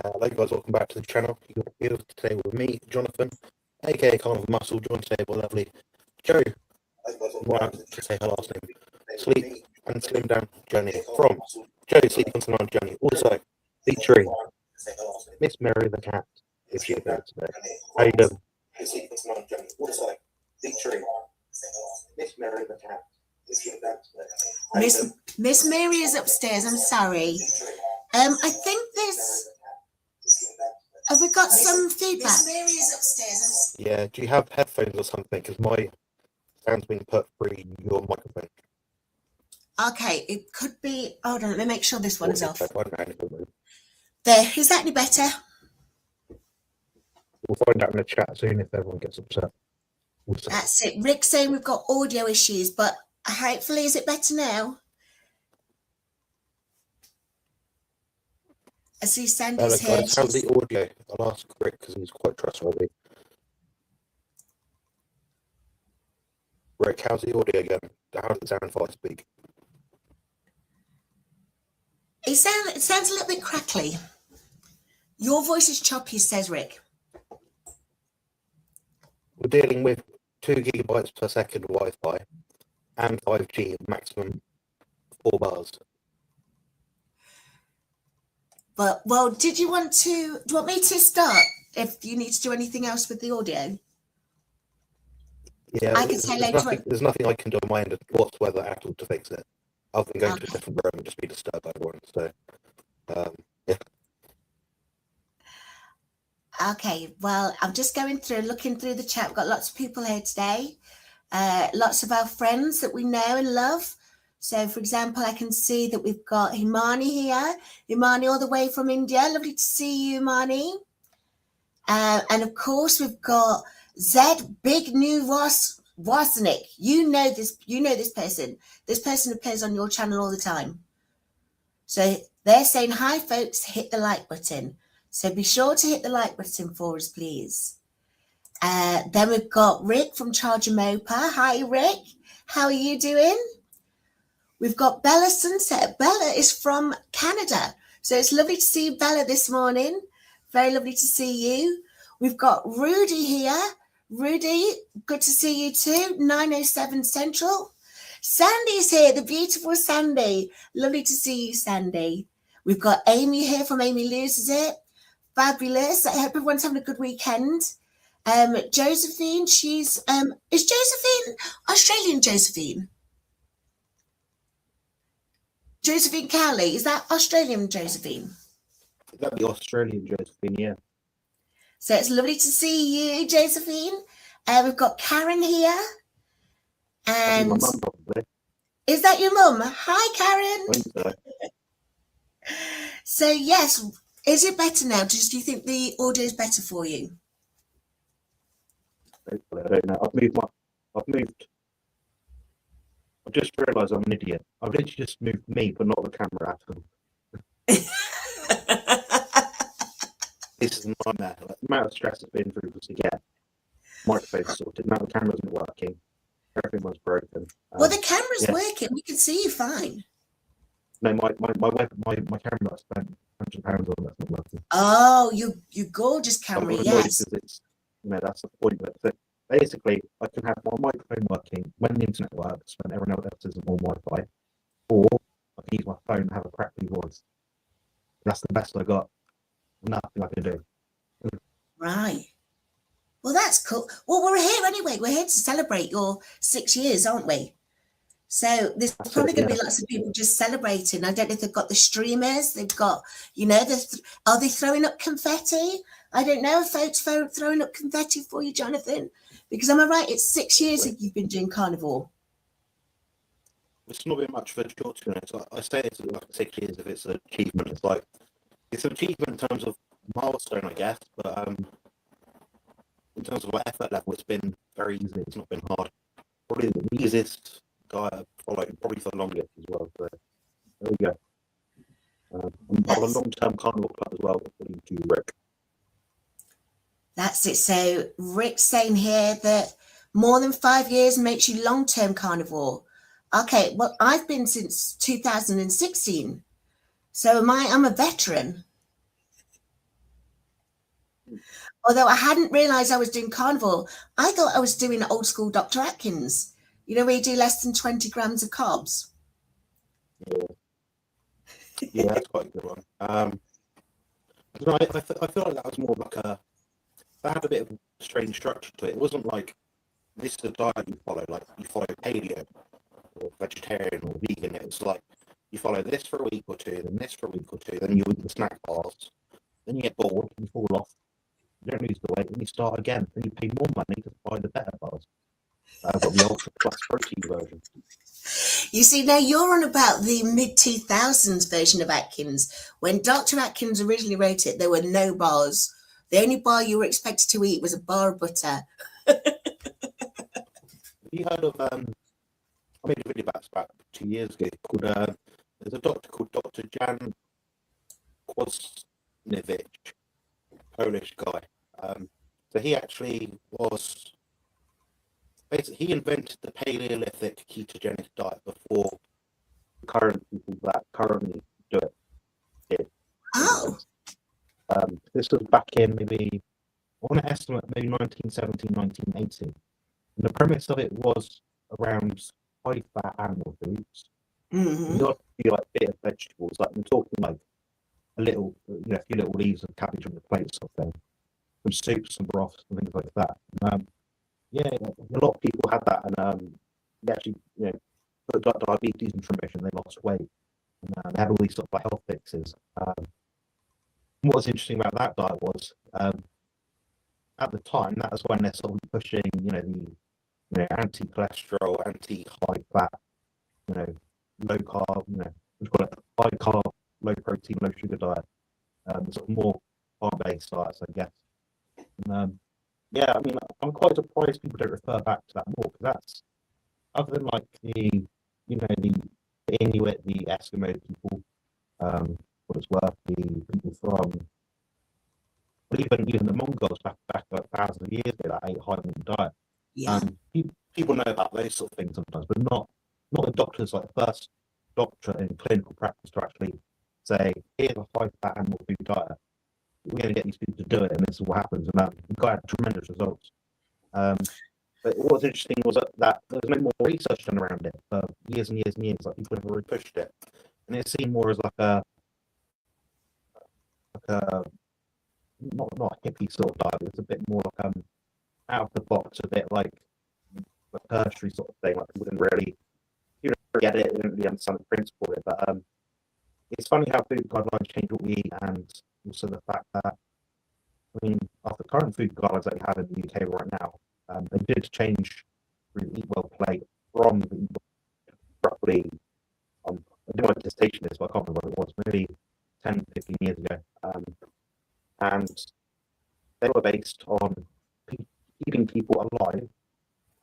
Hello guys, welcome back to the channel. You're here today with me, Jonathan, aka Carnivore Muscle, joined today by lovely Joe. Well, to say her last name. Sleep and Slim Down Journey from Joe Sleep and Slim Down Journey. Also featuring Miss Mary the cat, if she's there today. How you doing? Also featuring Miss Mary the cat. Miss Mary is upstairs. I'm sorry. I think this. Have we got some feedback? Miss Mary is upstairs. Yeah. Do you have headphones or something? Because my sound's been put through your microphone. Okay, it could be. Hold on, let me make sure this one is off. There. Is that any better? We'll find out in the chat soon if everyone gets upset. That's it. Rick's saying we've got audio issues, but hopefully, is it better now? I see Sandy's here. How's the audio? I'll ask Rick because he's quite trustworthy. Rick, how's the audio going? How does it sound if I speak? It sounds a little bit crackly. Your voice is choppy, says Rick. We're dealing with 2 gigabytes per second Wi-Fi and 5G maximum 4 bars. But well, do you want me to start if you need to do anything else with the audio? Yeah, I can say later. There's nothing I can do on my end whatsoever at all to fix it. Other than going to a different room and just be disturbed by everyone. So, yeah. Okay, well, I'm just looking through the chat. We've got lots of people here today. Lots of our friends that we know and love. So, for example, I can see that we've got Himani here. Himani all the way from India. Lovely to see you, Himani. And, of course, we've got Zed Big New Wasnik. You know this person. This person appears on your channel all the time. So they're saying, hi, folks, hit the like button. So be sure to hit the like button for us, please. Then we've got Rick from Charger Mopa. Hi, Rick. How are you doing? We've got Bella Sunset. Bella is from Canada. So it's lovely to see you, Bella, this morning. Very lovely to see you. We've got Rudy here. Rudy, good to see you too. 907 Central. Sandy's here, the beautiful Sandy. Lovely to see you, Sandy. We've got Amy here from Amy Loses It. Fabulous. I hope everyone's having a good weekend. Josephine, is Josephine Australian Josephine? Josephine Cowley, is that Australian Josephine? That'd be Australian Josephine, yeah. So it's lovely to see you, Josephine. We've got Karen here. And my mum, probably. Is that your mum? Hi, Karen. So yes, is it better now? Do you think the audio is better for you? Hopefully, I don't know. I've just realised I'm an idiot. I've literally just moved me, but not the camera at all. This is a nightmare. Like, the amount of stress it's been through to get microphone sorted. Now the camera's not working. Everything's broken. Well, the camera's working. We can see you fine. No, my camera I spent £100 on, that's not working. Oh, you gorgeous camera, yes. It's, that's the point. But basically, I can have my microphone working when the internet works, when everyone else is on Wi-Fi, or I can use my phone and have a crackly voice. That's the best I got. Nothing I can do. Right. Well, that's cool. Well, we're here anyway. We're here to celebrate your 6 years, aren't we? So there's probably going to be lots of people just celebrating. I don't know if they've got the streamers. They've got, are they throwing up confetti? I don't know if folks throwing up confetti for you, Jonathan. Because am I right? It's 6 years that you've been doing carnivore. It's not been much of a short, to be honest. I say it's like 6 years if it's an achievement. It's an achievement in terms of milestone, I guess, but in terms of effort level, it's been very easy. It's not been hard. Probably the easiest guy I've followed, probably for the longest as well. So there we go. I'm a long-term carnivore club as well, according to Rick. That's it. So Rick's saying here that more than 5 years makes you long-term carnivore. Okay, well, I've been since 2016. So I'm a veteran. Although I hadn't realised I was doing carnivore, I thought I was doing old school Dr. Atkins. You know, where you do less than 20 grams of carbs. Yeah, that's quite a good one. No, I feel like that was more like that had a bit of a strange structure to it. It wasn't like this is the diet you follow, like you follow paleo or vegetarian or vegan. It was like you follow this for a week or two, then this for a week or two, then you eat the snack bars, then you get bored, you fall off, you don't lose the weight, then you start again, then you pay more money to buy the better bars. I've got the ultra plus protein version. You see, now you're on about the mid-2000s version of Atkins. When Dr. Atkins originally wrote it, there were no bars. The only bar you were expected to eat was a bar of butter. Have you heard of, I made a video about 2 years ago called, there's a doctor called Dr. Jan Kwasniewicz, Polish guy. So he actually was, basically, he invented the Paleolithic ketogenic diet before the current people that currently do it did. Oh. This was back in maybe, I want to estimate maybe 1970, 1980. And the premise of it was around high fat animal foods. Mm-hmm. You got to be like bit of vegetables, like we're talking like a little, a few little leaves of cabbage on the plate sort of thing. Some soups and broths and things like that. Yeah, a lot of people had that, and they actually, got diabetes and remission. They lost weight, and they had all these sort of like health fixes. What was interesting about that diet was, at the time, that was when they're sort of pushing, the anti-cholesterol, anti-high fat, low carb, we've got a high carb, low protein, low sugar diet, sort of more plant-based diets, I guess. And, yeah, I mean, I'm quite surprised people don't refer back to that more, because that's, other than like the Inuit, the Eskimo people, what it's worth, the people from, well, even the Mongols back like thousands of years ago that ate high meat diet. Yeah. People know about those sort of things sometimes, but not the doctors, like the first doctor in clinical practice to actually say, here's a high fat animal food diet. We're going to get these people to do it, and this is what happens. And we got tremendous results. But what was interesting was that there was no more research done around it for years and years and years. Like people never really pushed it, and it seemed more as like a not a hippie sort of diet. It was a bit more like out of the box, a bit like a tertiary sort of thing. Like people didn't really get it, they didn't really understand the principle of it. But it's funny how food guidelines change what we eat, and also the fact that, I mean, after current food guidelines that we have in the UK right now, they did change the Eat Well plate from roughly, I don't know what the station is, but I can't remember what it was, maybe 10, 15 years ago. And they were based on keeping people alive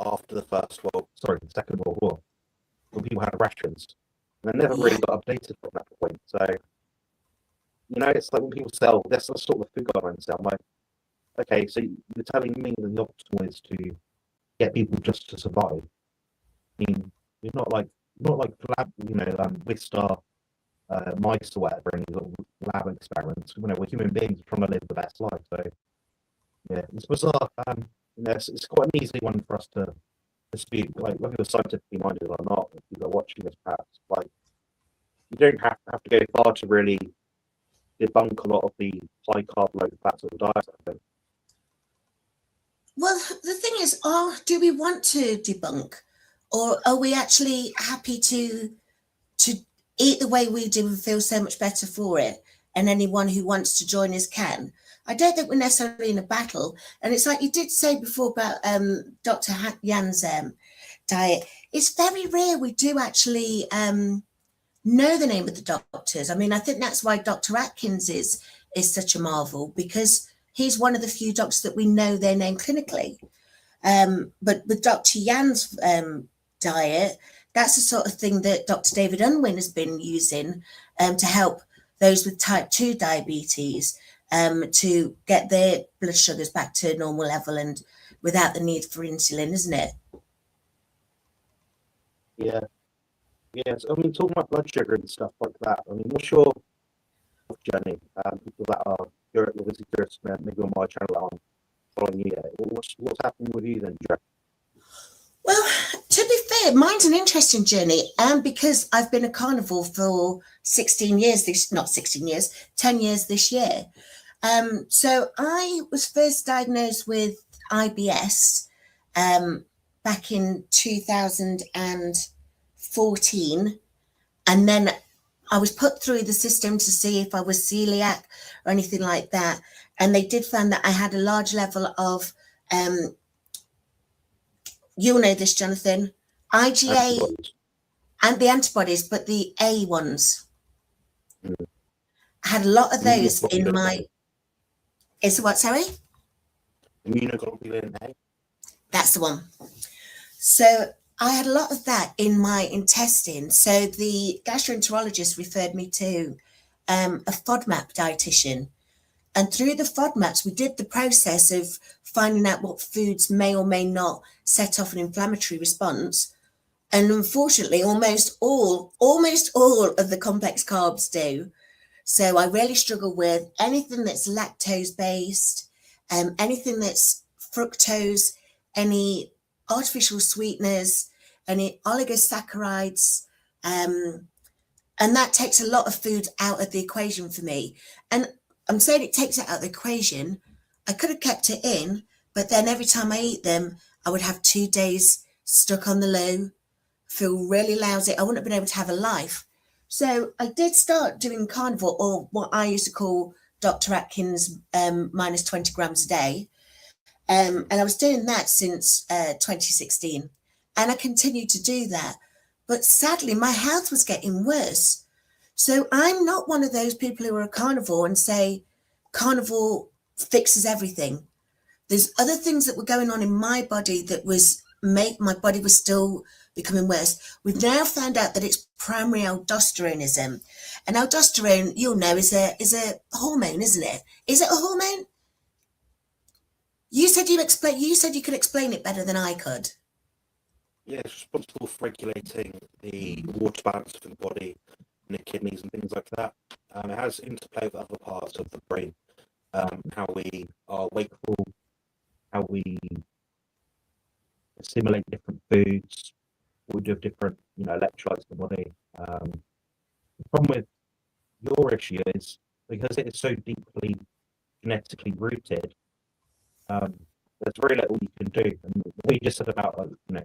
after the Second World War, when people had rations. And they never really got updated from that point. So, it's like when people say, oh, that's sort of the food guidelines. I'm like, okay, so you're telling me that the optimal is to get people just to survive. I mean, it's not like lab, Wistar mice or whatever, any little lab experiments. We're human beings trying to live the best life. So, yeah, it's bizarre. It's quite an easy one for us to dispute, like whether you're scientifically minded or not. If you're watching this, perhaps, like you don't have to go far to really debunk a lot of the high carb, low fat sort of diets, I think. Well, the thing is, do we want to debunk, or are we actually happy to eat the way we do and feel so much better for it? And anyone who wants to join us can. I don't think we're necessarily in a battle. And it's like you did say before about Dr. Jan's diet. It's very rare we do actually know the name of the doctors. I mean, I think that's why Dr. Atkins is such a marvel, because he's one of the few doctors that we know their name clinically. But with Dr. Jan's diet, that's the sort of thing that Dr. David Unwin has been using to help those with type 2 diabetes to get their blood sugars back to a normal level and without the need for insulin, isn't it? Yeah. So, I mean, talking about blood sugar and stuff like that, I mean, what's your journey? People that are obviously curious, maybe on my channel, on following year. What's happened with you then, Joe? Well, to be fair, mine's an interesting journey, and because I've been a carnivore for 16 years, 10 years this year. So I was first diagnosed with IBS back in 2014, and then I was put through the system to see if I was celiac or anything like that, and they did find that I had a large level of you'll know this, Jonathan, IgA and the antibodies, but the A ones. I had a lot of those in my... Is what, sorry? Immunoglobulin A? That's the one. So I had a lot of that in my intestine. So the gastroenterologist referred me to a FODMAP dietitian. And through the FODMAPs, we did the process of finding out what foods may or may not set off an inflammatory response. And unfortunately, almost all of the complex carbs do. So I really struggle with anything that's lactose based, anything that's fructose, any artificial sweeteners, any oligosaccharides, and that takes a lot of food out of the equation for me. And I'm saying it takes it out of the equation. I could have kept it in, but then every time I eat them, I would have 2 days stuck on the loo, feel really lousy. I wouldn't have been able to have a life. So I did start doing carnivore, or what I used to call Dr. Atkins minus 20 grams a day. And I was doing that since 2016. And I continued to do that. But sadly, my health was getting worse. So I'm not one of those people who are a carnivore and say carnivore fixes everything. There's other things that were going on in my body that my body was still becoming worse. We've now found out that it's primary aldosteronism. And aldosterone, you'll know, is a hormone, isn't it? Is it a hormone? You said you could explain it better than I could. Yeah, it's responsible for regulating the water balance of the body and the kidneys and things like that. It has interplay with other parts of the brain, how we are wakeful, how we assimilate different foods, what we do with different, electrolytes in the body. The problem with your issue is because it is so deeply genetically rooted, there's very little you can do. And what you just said about, you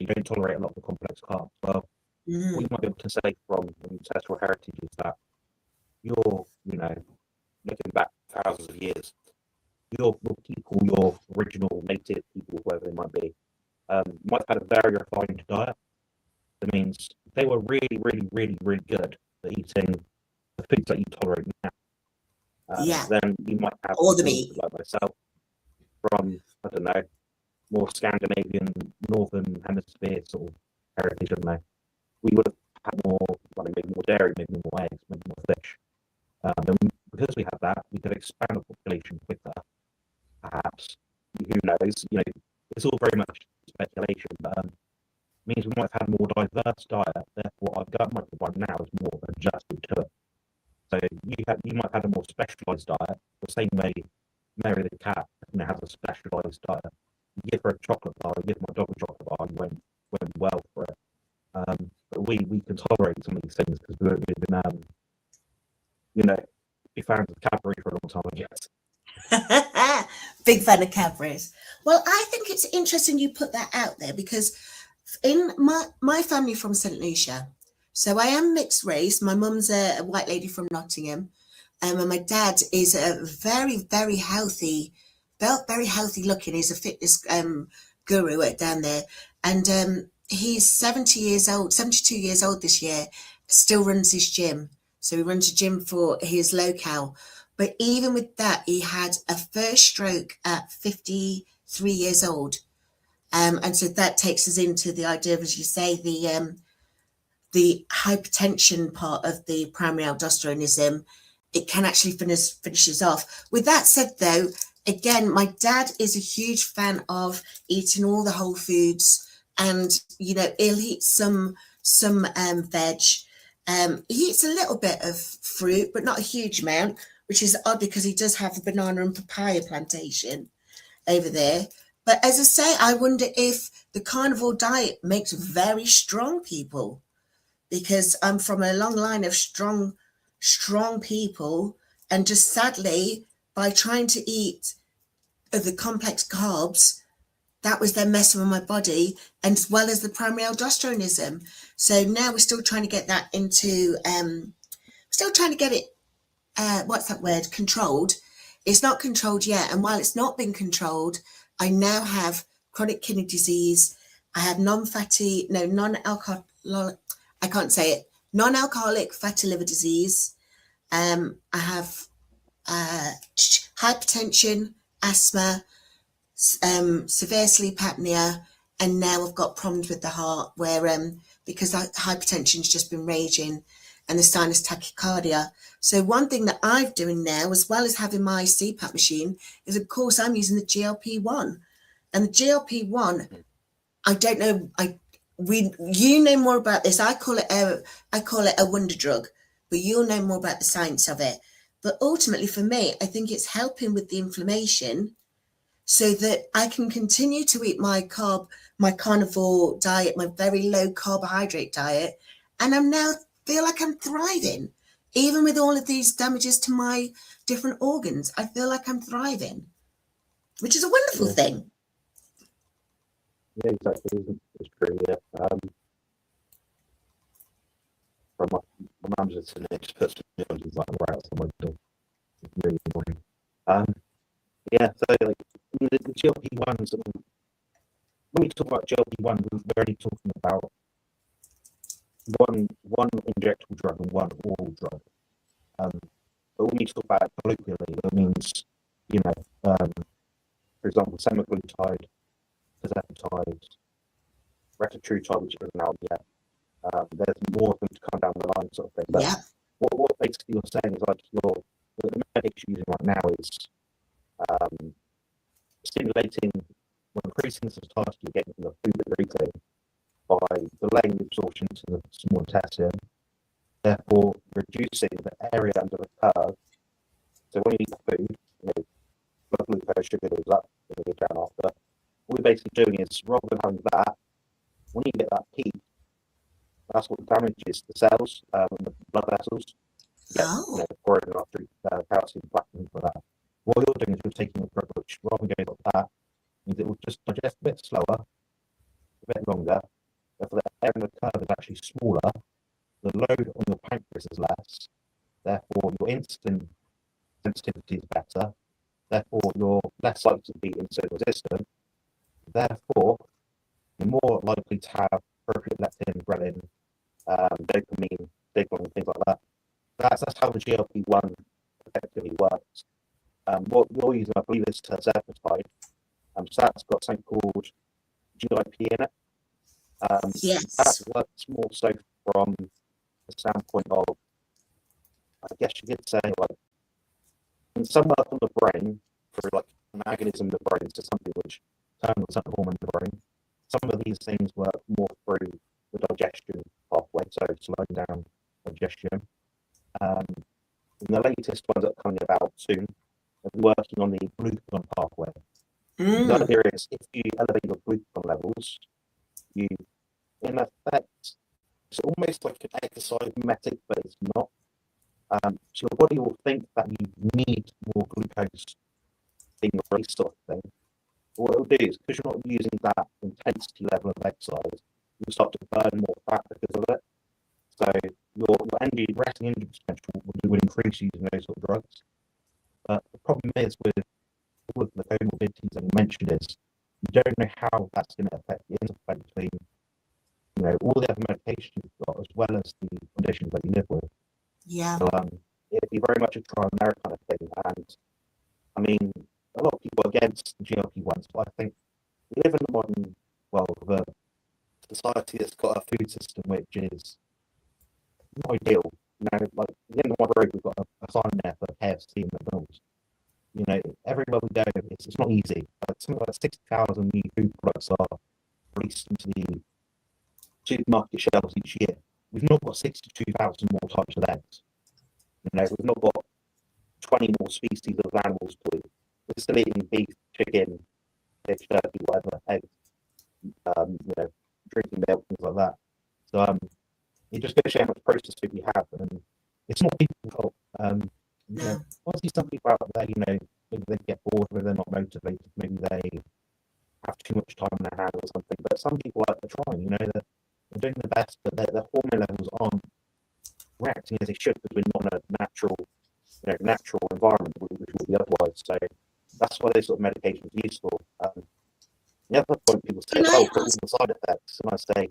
don't tolerate a lot of the complex carbs. Well, what you might be able to say from ancestral heritage is that you're, looking back thousands of years, your people, your original native people, whoever they might be, might have had a very refined diet. That means they were really, really, really, really good at eating the foods that you tolerate now. Then you might have all the meat, like myself, from, I don't know, more Scandinavian, northern hemisphere sort of heritage, I don't know. We would have had more, maybe more dairy, maybe more eggs, maybe more fish. And because we have that, we could expand the population quicker, perhaps. Who knows? It's all very much speculation, but means we might have had a more diverse diet. Therefore, our gut microbiome now is more adjusted to it. So you might have had a more specialized diet, the same way Mary the cat has a specialized diet. You give her a chocolate bar, you give my dog a chocolate bar, and went well for it. But we can tolerate some of these things because we've been, big fans of Cadbury for a long time, I guess. Big fan of Cadbury's. Well, I think it's interesting you put that out there because in my family from St. Lucia, so I am mixed race. My mum's a white lady from Nottingham, and my dad is a very, very healthy, very healthy looking. He's a fitness guru down there, and he's 72 years old this year, still runs his gym. So he runs a gym for his locale. But even with that, he had a first stroke at 53 years old. And so that takes us into the idea of, as you say, the hypertension part of the primary aldosteronism. It can actually finishes off. With that said, though, again, my dad is a huge fan of eating all the whole foods, and he'll eat some veg. He eats a little bit of fruit, but not a huge amount, which is odd because he does have a banana and papaya plantation over there. But as I say, I wonder if the carnivore diet makes very strong people, because I'm from a long line of strong people, and just sadly, by trying to eat the complex carbs, that was then messing with my body, and as well as the primary aldosteronism. So now we're still trying to get that into, still trying to get it, what's that word, controlled. It's not controlled yet. And while it's not been controlled, I now have chronic kidney disease. I have non-alcoholic, I can't say it, non-alcoholic fatty liver disease. I have hypertension, asthma, severe sleep apnea, and now I've got problems with the heart where because hypertension's just been raging and the sinus tachycardia. So one thing that I'm doing now, as well as having my CPAP machine, is of course I'm using the GLP-1. And the GLP-1, I don't know, you know more about this. I call it a wonder drug, but you'll know more about the science of it. But ultimately for me, I think it's helping with the inflammation, so that I can continue to eat my carnivore diet, my very low carbohydrate diet. And I'm now feel like I'm thriving. Even with all of these damages to my different organs, I feel like I'm thriving, which is a wonderful thing. Yeah, exactly. It's true, yeah. From my mum's just an expert, she's like right outside my door. It's really annoying. Yeah, so like the GLP-1s, when we talk about GLP-1, we're already talking about one injectable drug and one oral drug. But when we talk about it colloquially, that means, for example, semaglutide, tirzepatide, retatrutide, which isn't out yet. There's more of them to come down the line, sort of thing. But yeah. What basically you're saying is like the medication you're using right now is stimulating or increasing the satiety you're getting from the food that you're eating by delaying the absorption to the small intestine, therefore reducing the area under the curve. So when you eat the food, blood glucose, sugar goes up, it'll go down after. What we're basically doing is, rather than having that, when you get that peak, that's what damages the cells and the blood vessels. Pouring enough through calcium, platinum, for that. What you're doing is you're taking a drug which, rather than going like that, means it will just digest a bit slower, a bit longer. Therefore, the area of the curve is actually smaller. The load on your pancreas is less. Therefore, your insulin sensitivity is better. Therefore, you're less likely to be insulin resistant. Therefore, you're more likely to have appropriate leptin, ghrelin, dopamine, signaling, things like that. That's how the GLP-1 effectively works. What you're using, I believe, is tirzepatide. So that's got something called GIP in it. Yes. That works more so from the standpoint of, I guess you could say, like, in some work on the brain, for like an agonism of the brain, so something which turns on certain hormone in the brain. Some of these things work more through the digestion pathway, so slowing down digestion. And the latest ones that are coming about soon are working on the glucagon pathway. The idea is, if you elevate your glucagon levels, you, in effect, it's almost like an exercise mimetic, but it's not. So your body will think that you need more glucose being released, sort of thing. But what it'll do is, because you're not using that intensity level of exercise, you'll start to burn more fat because of it. So your resting injury potential will increase using those sort of drugs. But the problem is with all of the comorbidities that you mentioned is you don't know how that's going to affect the interplay between all the other medications you've got as well as the conditions that you live with. Yeah. So it'd be very much a trial and error kind of thing. And I mean, a lot of people are against the GLP-1s, but I think we live in a modern world of a society that's got a food system which is not ideal. Like at the end of my road, we've got a sign there for KFC and McDonald's. Everywhere we go, it's not easy. Something like 60,000 new food products are released into the supermarket shelves each year. we've not got 62,000 more types of eggs. We've not got 20 more species of animals to eat. We're still eating beef, chicken, fish, turkey, whatever, eggs, drinking milk, things like that. So it just goes to show how much processed food we have, and it's not people's fault. Obviously, some people out there, maybe they get bored, maybe they're not motivated, maybe they have too much time in their hands or something. But some people are trying, they're doing their best, but their hormone levels aren't reacting as they should because we're not in a natural environment, which would be otherwise. So that's why those sort of medications are useful. The other point people say, but all the side effects, and I say,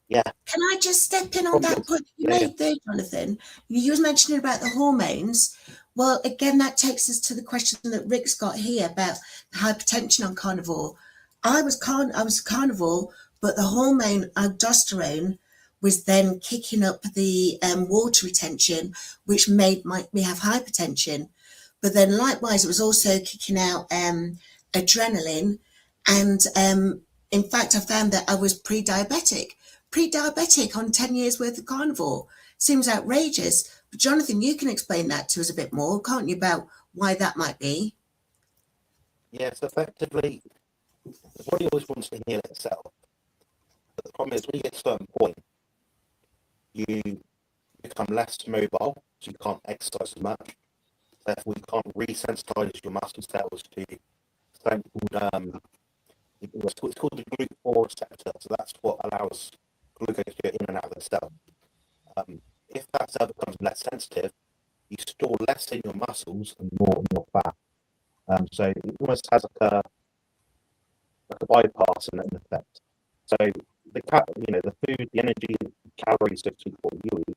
yeah. Can I just step in on that point you made there, Jonathan? You was mentioning about the hormones. Well, again, that takes us to the question that Rick's got here about hypertension on carnivore. I was carnivore, but the hormone aldosterone was then kicking up the water retention, which made me have hypertension. But then likewise, it was also kicking out adrenaline. And in fact, I found that I was pre-diabetic on 10 years worth of carnivore. Seems outrageous. But Jonathan, you can explain that to us a bit more, can't you, about why that might be? Yes, effectively, the body always wants to heal itself. But the problem is, when you get to a certain point, you become less mobile, so you can't exercise as much. Therefore, you can't resensitize your muscle cells to something called it's called the glucose receptor. So that's what allows glucose to go in and out of the cell. If that cell becomes less sensitive, you store less in your muscles and more in your fat. So it almost has like a bypass in effect. So the food, the energy, the calories, so to speak, what you eat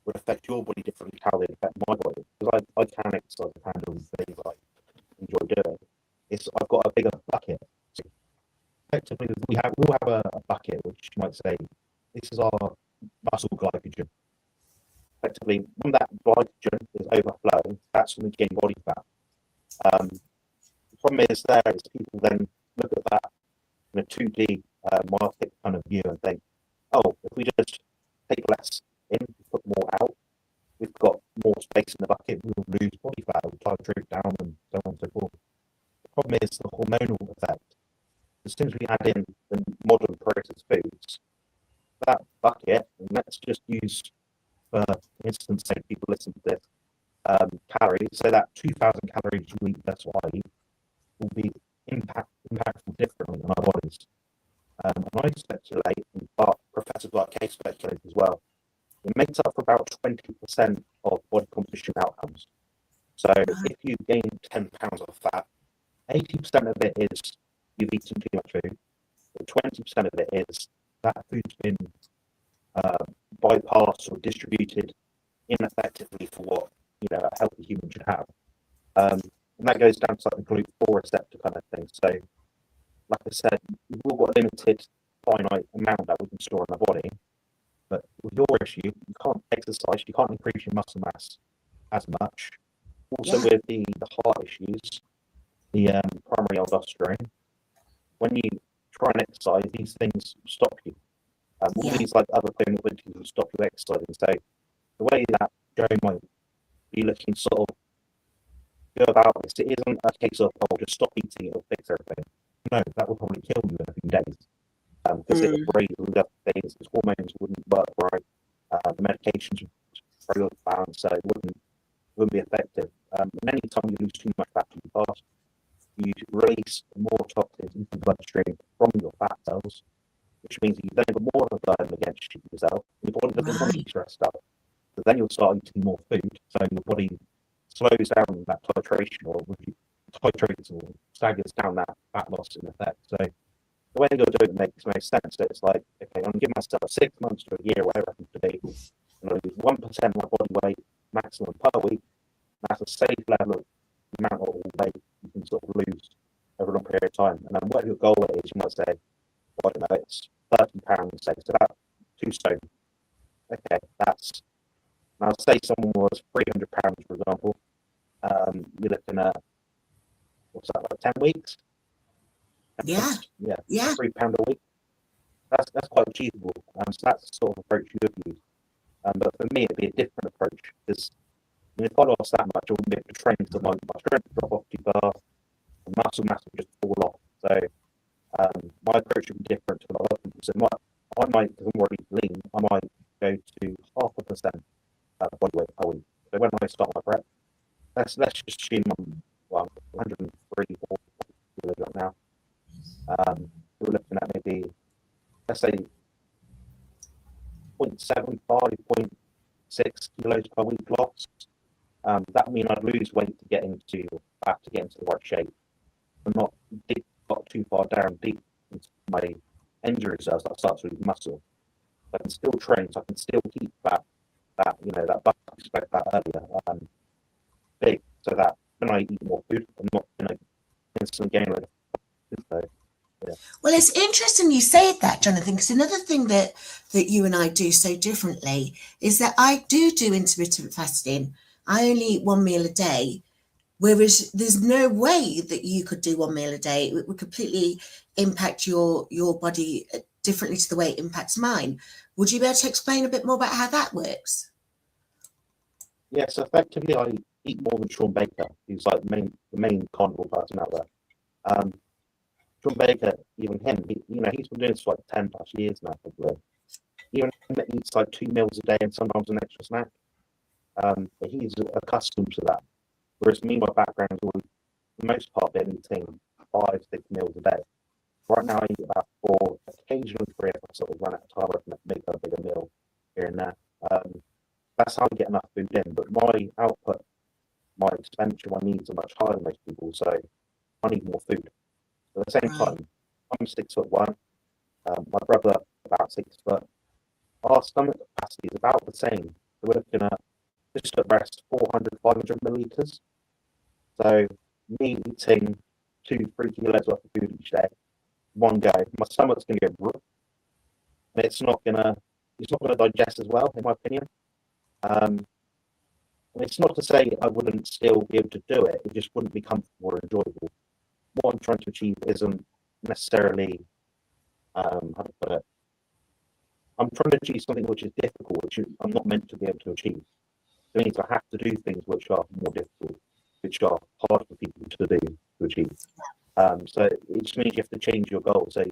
would affect your body differently how they affect my body. Because I can exercise, I can do things I enjoy doing. I've got a bigger bucket. So effectively, we all have a bucket which you might say, this is our muscle glycogen. Effectively, when that glycogen is overflowing, that's when we gain body fat. The problem is people then look at that in a 2D market kind of view and think, oh, if we just take less in, put more out, we've got more space in the bucket, we'll lose body fat, we'll titrate down, and so on and so forth. The problem is the hormonal effect. As soon as we add in the modern processed foods, that bucket, and let's just use, for instance, say people listen to this, calories, so that 2,000 calories you eat, that's what I eat, will be impactful differently on our bodies. And I speculate, and professors like Kay speculate as well, it makes up for about 20% of body composition outcomes. So if you gain 10 pounds of fat, 80% of it is you've eaten too much food, but 20% of it is that food's been bypassed or distributed ineffectively for what a healthy human should have. And that goes down to like the glucose receptor kind of thing. So, like I said, we've all got a limited, finite amount that we can store in our body. But with your issue, you can't exercise, you can't increase your muscle mass as much. Also, with the heart issues, the primary aldosterone, when you try and exercise, these things stop you. All these like other comorbidities will stop you exercising. So the way that Joe might be looking sort of go about this, it isn't a case of, oh, just stop eating, it'll fix everything. No, that will probably kill you in a few days. Because it would raise all the other things, its hormones wouldn't work right, the medications would very unbalanced, so it wouldn't be effective. And any time you lose too much fat too fast, you release more toxins into the bloodstream from your fat cells, which means that you then got more of a burden against yourself. Your body doesn't want to be stressed out. So then you'll start eating more food, so your body slows down that titration or titrates or staggers down that fat loss in effect. So the way you're doing it makes most sense. So it's like, okay, I'm going to give myself 6 months to a year, whatever I can be, and I lose 1% of my body weight maximum per week. That's a safe level of amount of weight you can sort of lose over a long period of time. And then what your goal is, you might say, I don't know, it's 30 pounds, say, so that's 2 stone. Okay, that's, and I'll say someone was 300 pounds, for example. You're looking at, what's that, like 10 weeks? Yeah. £3 a week. that's quite achievable. So that's the sort of approach you would use. But for me, it'd be a different approach because if I lost that much, I wouldn't be able to train, so my strength would drop off too far, and muscle mass would just fall off. So my approach would be different to a lot of people. So I might, because I'm already lean, I might go to 0.5% body weight per week. So when I start my prep, let's just assume I'm 103, 4 kilos right now. We're looking at maybe, let's say 0.75, 0.6 kilos per week loss. That would mean I'd lose weight to get into the right shape. I'm not got too far down deep into my injury cells that I start to lose muscle. I can still train, so I can still keep that buck I spoke about earlier big, so that when I eat more food, I'm not going to instantly gain weight. So, yeah. Well, it's interesting you say that, Jonathan, because another thing that you and I do so differently is that I do intermittent fasting. I only eat one meal a day, whereas there's no way that you could do one meal a day. It would completely impact your body differently to the way it impacts mine. Would you be able to explain a bit more about how that works? Yeah, so effectively I eat more than Sean Baker, who's like the main carnivore person out there. Sean Baker, even him, he's been doing this for like 10 plus years now, probably. Even him eats like 2 meals a day and sometimes an extra snack. But he's accustomed to that. Whereas me, my background is always, for the most part, been eating 5, 6 meals a day. Right now, I eat about 4, occasionally 3 if I sort of run out of time. I can make a bigger meal here and there. That's how I get enough food in. But my output, my expenditure, my needs are much higher than most people, so I need more food. At the same time, I'm 6'1". My brother about 6 foot. Our stomach capacity is about the same. So we're looking at just at rest 400, 500 milliliters. So me eating 2-3 kilos worth of food each day, one go, my stomach's going to go, and it's not going to digest as well, in my opinion. It's not to say I wouldn't still be able to do it. It just wouldn't be comfortable or enjoyable. What I'm trying to achieve isn't necessarily, how to put it, I'm trying to achieve something which is difficult, which I'm not meant to be able to achieve. It means I have to do things which are more difficult, which are hard for people to do, to achieve. So it just means you have to change your goal. So,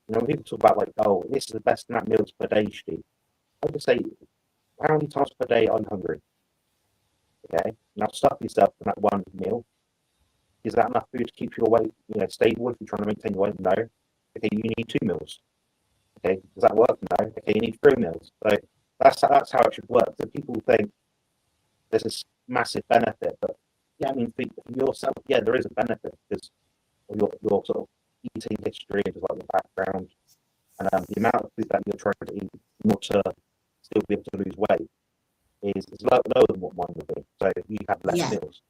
when people talk about like, oh, this is the best amount of meals per day you should eat, I would say, how many times per day I'm hungry? Okay, now stuff yourself in that one meal. Is that enough food to keep your weight, stable if you're trying to maintain your weight? No. Okay, you need 2 meals. Okay, does that work? No. Okay, you need 3 meals. So that's how it should work. So people think there's this massive benefit, but yeah, I mean for yourself, yeah, there is a benefit because of your sort of eating history, just like your background, and the amount of food that you're trying to eat in order to still be able to lose weight is lower than what mine would be. So you have less meals.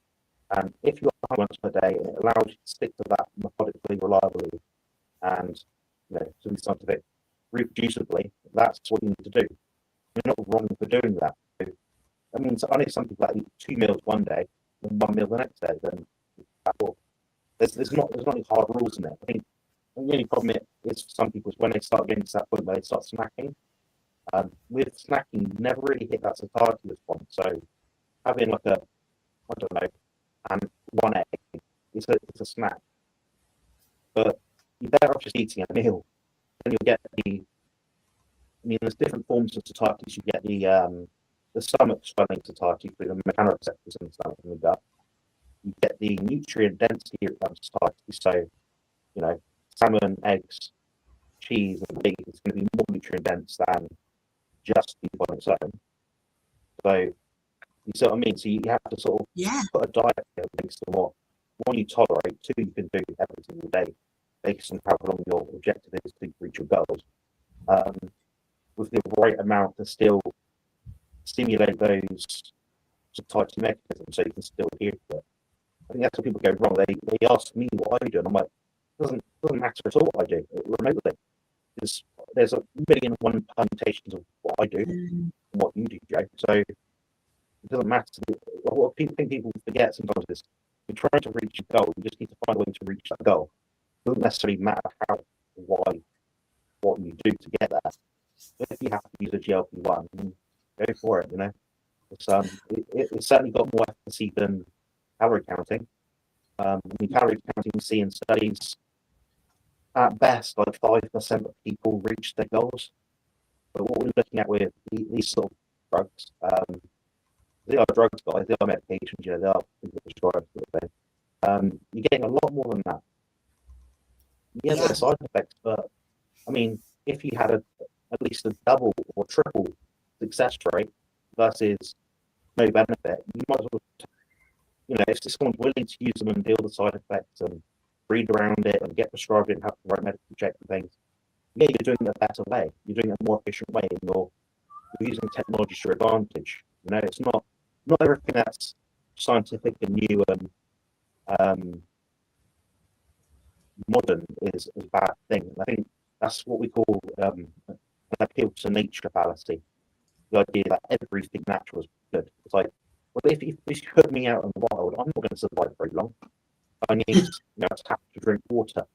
And if you're once per day, it allows you to stick to that methodically, reliably, and to be scientific, reproducibly. That's what you need to do. You're not wrong for doing that. So, I mean, so I know some people that eat 2 meals one day and 1 meal the next day. Then there's not any hard rules in it. I think the only problem is for some people is when they start getting to that point where they start snacking. With snacking, you never really hit that satiety response. So having like a, I don't know, and 1 egg, it's a snack. But you're better off just eating a meal. Then you'll get there's different forms of satiety. You get the stomach swelling satiety through the mechanoreceptors in the stomach and the gut. You get the nutrient density satiety. So, salmon, eggs, cheese, and meat is going to be more nutrient dense than just beef on its own. So, you see what I mean? So you have to sort of put a diet based on what, one, you tolerate, 2, you can do every single day based on how long your objective is to reach your goals. With the right amount to still stimulate those satiety mechanisms so you can still adhere to it. I think that's where people go wrong. They ask me what I do, and I'm like, it doesn't matter at all what I do remotely. There's a million and one permutations of what I do and what you do, Joe. So it doesn't matter. What people forget sometimes is you're trying to reach a goal. You just need to find a way to reach that goal. It doesn't necessarily matter how, why, what you do to get there. But if you have to use a GLP-1, go for it. You know, it's certainly got more efficacy than calorie counting. Calorie counting we see in studies, at best, like 5% of people reach their goals. But what we're looking at with these sort of drugs, they are drugs, guys. They are medications. Yeah, they are prescribed. You're getting a lot more than that. Yeah, there are side effects, but I mean, if you had at least a double or triple success rate versus no benefit, you might as well, you know, if someone's willing to use them and deal with the side effects and read around it and get prescribed it and have the right medical check and things, yeah, you're doing it a better way. You're doing it a more efficient way, and you're using technology to your advantage. You know, it's not everything that's scientific and new and modern is a bad thing. And I think that's what we call an appeal to nature fallacy. The idea that everything natural is good. It's like, well, if you put me out in the wild, I'm not going to survive very long. I need, you know, to have to drink water.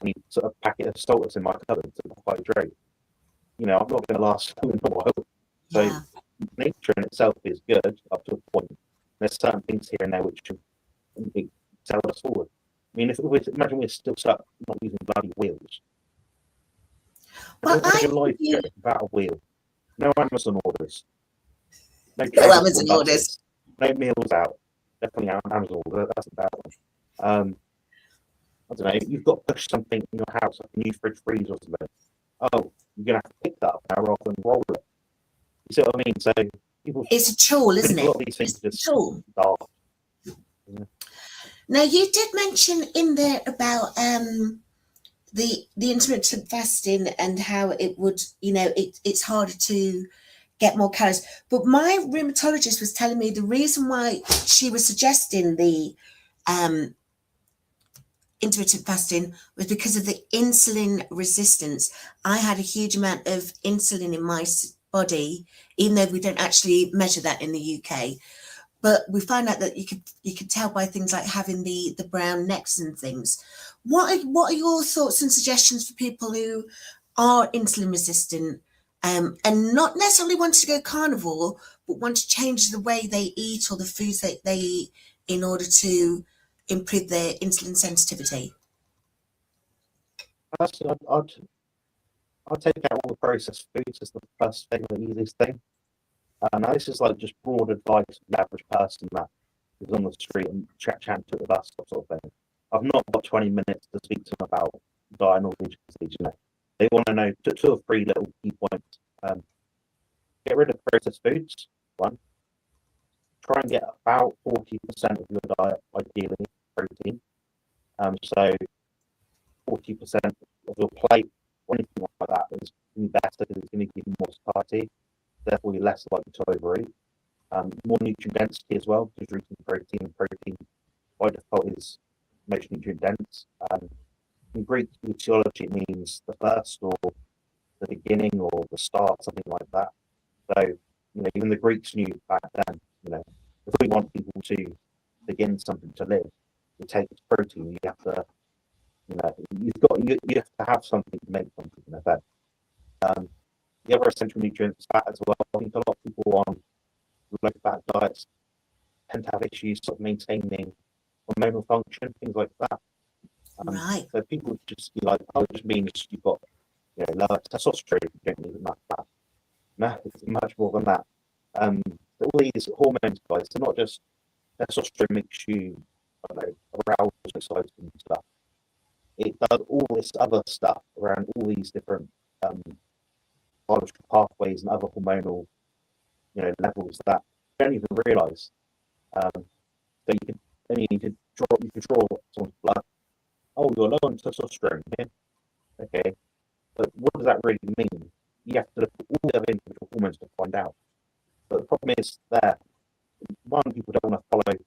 I need sort of a packet of salts in my cupboard to hydrate. You know, I'm not going to last in the wild. So nature in itself is good up to a point. There's certain things here and there which can sell us forward. I mean, imagine we're still stuck not using bloody wheels. Well, your life without a wheel. No Amazon orders. No Amazon orders. No meals out. Definitely Amazon order. That's a bad one. I don't know. You've got to push something in your house, like a new fridge freezer or something. Oh, you're gonna have to pick that up now rather than roll it. You see what I mean? So people. It's a tool, isn't it? A lot of these things it's a tool. Yeah. Now, you did mention in there about the intermittent fasting and how it would, you know, it's harder to get more calories. But my rheumatologist was telling me the reason why she was suggesting the intermittent fasting was because of the insulin resistance. I had a huge amount of insulin in my body, even though we don't actually measure that in the UK. But we find out that you could tell by things like having the brown necks and things. What are your thoughts and suggestions for people who are insulin resistant and not necessarily want to go carnivore, but want to change the way they eat or the foods that they eat in order to improve their insulin sensitivity? I'd take out all the processed foods as the first thing, the easiest thing. Now this is like just broad advice for the average person that is on the street and chatting to the bus stop sort of thing. I've not got 20 minutes to speak to them about diet and all these things, you know. They want to know two or three little key points. Get rid of processed foods, one. Try and get about 40% of your diet, ideally, protein. So 40% of your plate or anything like that is going to be better because it's going to give you more satiety. Therefore, you're less likely to overeat. More nutrient density as well, because you're eating protein. Protein by default is most nutrient dense. In Greek physiology, it means the first or the beginning or the start, something like that. So, you know, even the Greeks knew back then, you know, if we want people to begin something to live, it takes protein. You have to, you know, you have to have something to make something in effect. The other essential nutrients is fat as well. I think a lot of people on low-fat diets tend to have issues sort of maintaining hormonal function, things like that. Right. So people just be like, oh, it just means you've got, you know, lower testosterone, you don't need enough fat. No, it's much more than that. All these hormones, guys, they're not just testosterone makes you, I don't know, aroused, excited and stuff. It does all this other stuff around all these different biological pathways and other hormonal, you know, levels that you don't even realise. So you can draw someone's blood. Oh, you're low on testosterone here. Okay, but what does that really mean? You have to look at all the other individual hormones to find out. But the problem is that one, people don't want to follow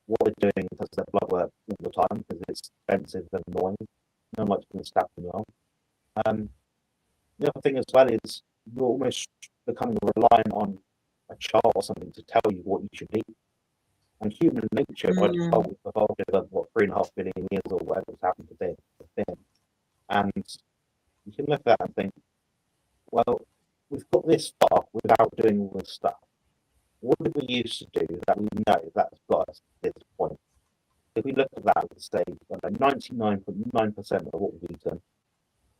what they're doing in terms of their blood work all the time because it's expensive and annoying. No one likes being stabbed in the arm. The other thing as well is you're almost becoming reliant on a chart or something to tell you what you should eat. And human nature by default evolved over 3.5 billion years or whatever it's happened to be. And can look at that and think, well, we've got this far without doing all this stuff. What did we used to do that we know that's got us to this point? If we look at that, we say 99.9% of what we've eaten,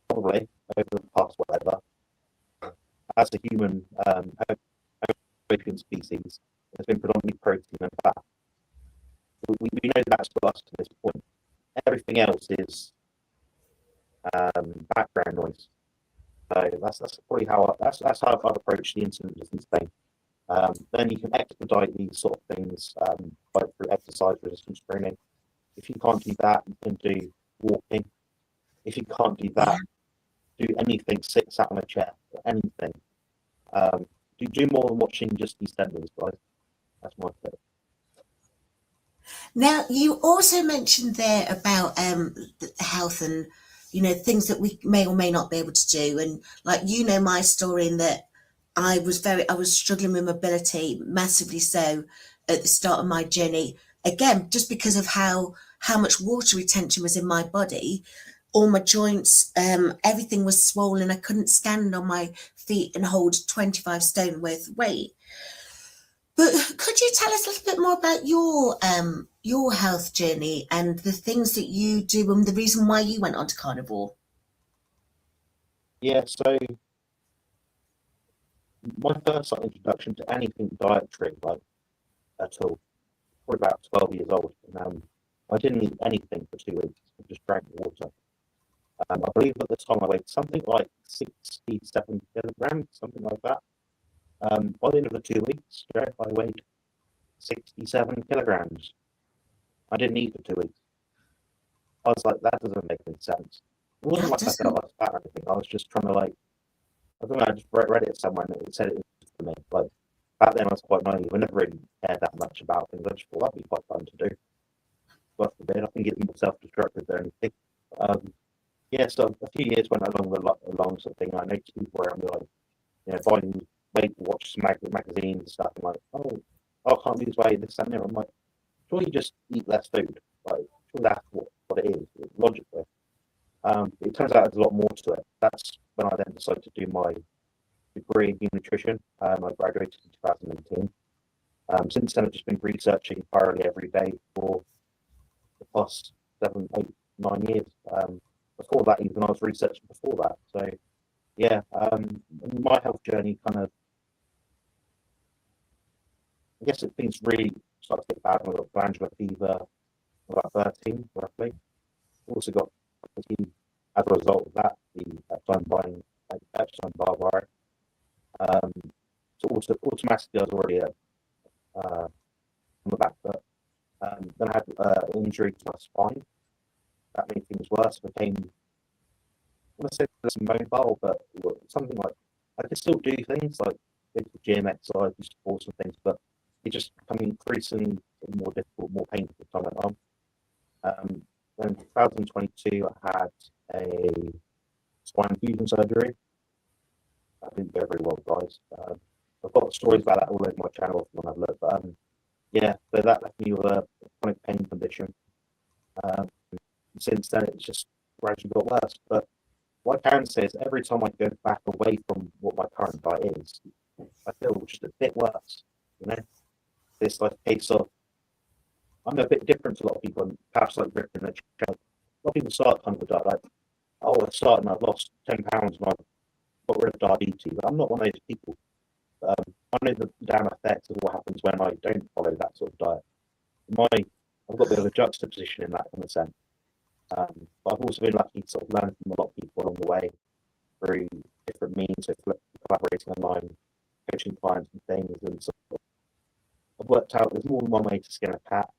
probably over the past whatever, as a human species, has been predominantly protein and fat. We know that's got us to this point. Everything else is background noise. So that's probably how that's how I'd approach the intermittent resistance thing. Then you can expedite these sort of things like through exercise resistance training. If you can't do that, you can do walking. If you can't do that, do anything, sat on a chair, anything. Do more than watching just these videos, guys. That's my tip. Now, you also mentioned there about health and, things that we may or may not be able to do. And like, my story in that I was struggling with mobility, massively so, at the start of my journey. Again, just because of how much water retention was in my body, all my joints, everything was swollen. I couldn't stand on my feet and hold 25 stone worth of weight. But could you tell us a little bit more about your health journey and the things that you do and the reason why you went on to carnivore? Yeah, so my first introduction to anything dietary, like at all, was about 12 years old. And, I didn't eat anything for 2 weeks. I just drank water. I believe at the time I weighed something like 67 kilograms, something like that. By the end of the 2 weeks, I weighed 67 kilograms. I didn't eat for 2 weeks. I was like, that doesn't make any sense. It wasn't like I felt like fat or anything. I was just trying to I don't know, I just read it somewhere and it said it was for me. Like, back then I was quite naive. I never really cared that much about things. I just thought that'd be quite fun to do. God forbid, I think it's more self-destructive than anything. Yeah, so a few years went along sort of thing. I noticed people around me buying Weight Watch magazines and stuff. I'm like, oh, I can't lose weight, this, that, and the other. I'm like, sure, you just eat less food. Like, sure, that's what it is, logically. It turns out there's a lot more to it. That's when I then decided to do my degree in human nutrition. I graduated in 2018. Since then, I've just been researching thoroughly every day for the past 7, 8, 9 years. Before that, even I was researching before that. So, yeah, my health journey kind of, I guess things really started to get bad when I got glandular fever about 13, roughly. Also got fatigue as a result of that, the time-buying exercise bar virus. So automatically I was already on the back foot. Then I had an injury to my spine. That made things worse. I became, I want to say less mobile, but something like I could still do things like go to the gym, exercise, do sports and things, but it just became increasingly more difficult, more painful as time went on. Then in 2022, I had a spine fusion surgery. That didn't go very well, guys. I've got stories about that all over my channel if you want to have a look. But yeah, so that left me with a chronic pain condition. Since then, it's just gradually got worse. But what I can say is every time I go back away from what my current diet is, I feel just a bit worse. It's like a case of I'm a bit different to a lot of people, and perhaps like Rick and the channel. A lot of people start Carnivore Diet like, oh, I started and I've lost 10 pounds and I've got rid of diabetes. But I'm not one of those people. I know the damn effects of what happens when I don't follow that sort of diet. I've got a bit of a juxtaposition in that kind of sense. But I've also been lucky to sort of learn from a lot of people along the way through different means, so collaborating online, coaching clients and things, and sort of I've worked out there's more than one way to skin a cat.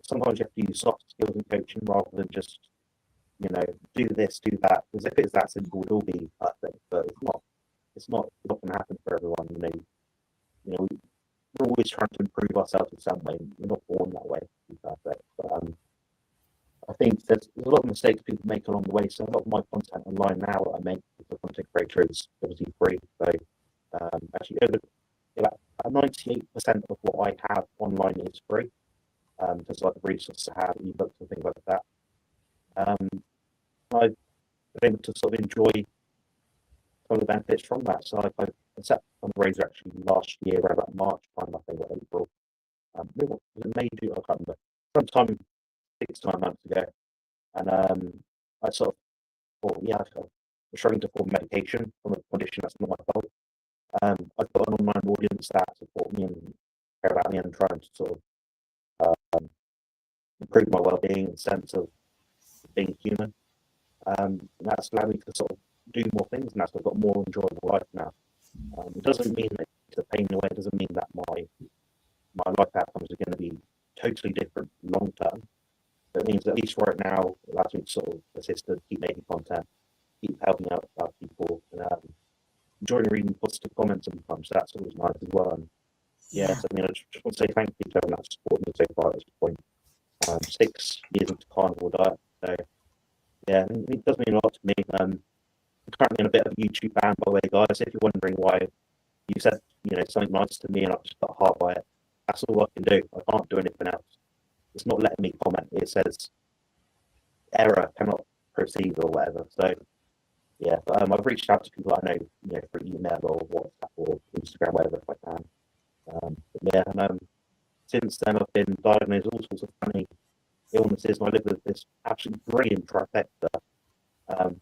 Sometimes you have to use soft skills in coaching rather than just, do this, do that. Because if it's that simple, it will be perfect, but it's not. It's not going to happen for everyone. We're always trying to improve ourselves in some way. We're not born that way to be perfect. But I think there's a lot of mistakes people make along the way. So a lot of my content online now that I make as a content creator is obviously free. So actually, about 98% of what I have online is free. There's like the resources I have, ebooks and things like that. I've been able to sort of enjoy some of the benefits from that. So I set on the razor actually last year, around about March time, I think, or April. Was it May? I can't remember. Sometime 6 to 9 months ago, and I sort of thought, yeah, I was struggling to afford medication from a condition that's not my fault. I've got an online audience that support me and care about me and trying to sort of improve my well-being and sense of being human. And that's allowed me to sort of do more things, and that's I've got a more enjoyable life now. It doesn't mean that the pain away. It doesn't mean that my life outcomes are going to be totally different long term. But it means that at least right now, it allows me to sort of assist and keep making content, keep helping out other people, and enjoying reading positive comments sometimes. So that's always nice as well. And yeah, so, I mean, I just want to say thank you to everyone that's supported me so far at this point. 6 years into Carnivore Diet. So yeah, it does mean a lot to me. I'm currently on a bit of a YouTube ban, by the way, guys. If you're wondering why you said, something nice to me and I just got heart by it, that's all I can do. I can't do anything else. It's not letting me comment. It says error, cannot proceed or whatever. So yeah, I've reached out to people I know, through email or WhatsApp or Instagram, whatever, if I can. But yeah, and since then I've been diagnosed with all sorts of funny illnesses, and I live with this absolutely brilliant trifecta of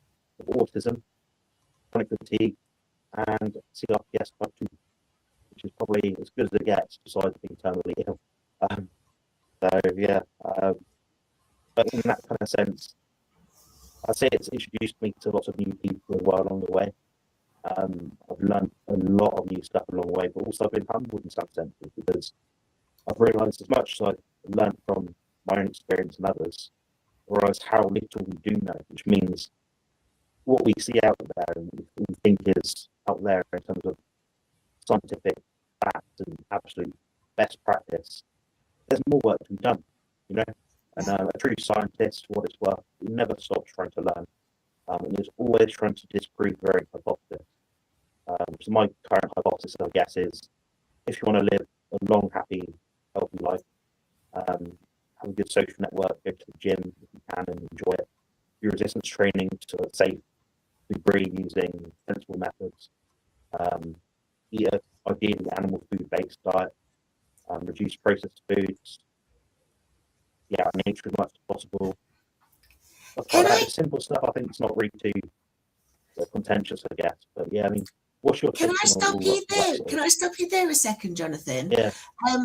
autism, chronic fatigue, and CRPS type 2, which is probably as good as it gets besides being terminally ill. So yeah, but in that kind of sense, I'd say it's introduced me to lots of new people as well along the way. I've learned a lot of new stuff along the way, but also I've been humbled in some senses because I've realised as much as I've learned from my own experience and others, I realise how little we do know, which means what we see out there and we think is out there in terms of scientific facts and absolute best practice, there's more work to be done, and a true scientist, for what it's worth, never stops trying to learn, and is always trying to disprove their own hypothesis. So my current hypothesis, I guess, is if you want to live a long, happy, healthy life, have a good social network, go to the gym if you can and enjoy it, do resistance training to a safe degree using sensible methods, eat a ideally animal food-based diet, reduce processed foods, out in nature as much as possible. That's simple stuff. I think it's not really too contentious, I guess. But yeah, I mean, what's your Can I stop you there? Can I stop you there a second, Jonathan? Yeah.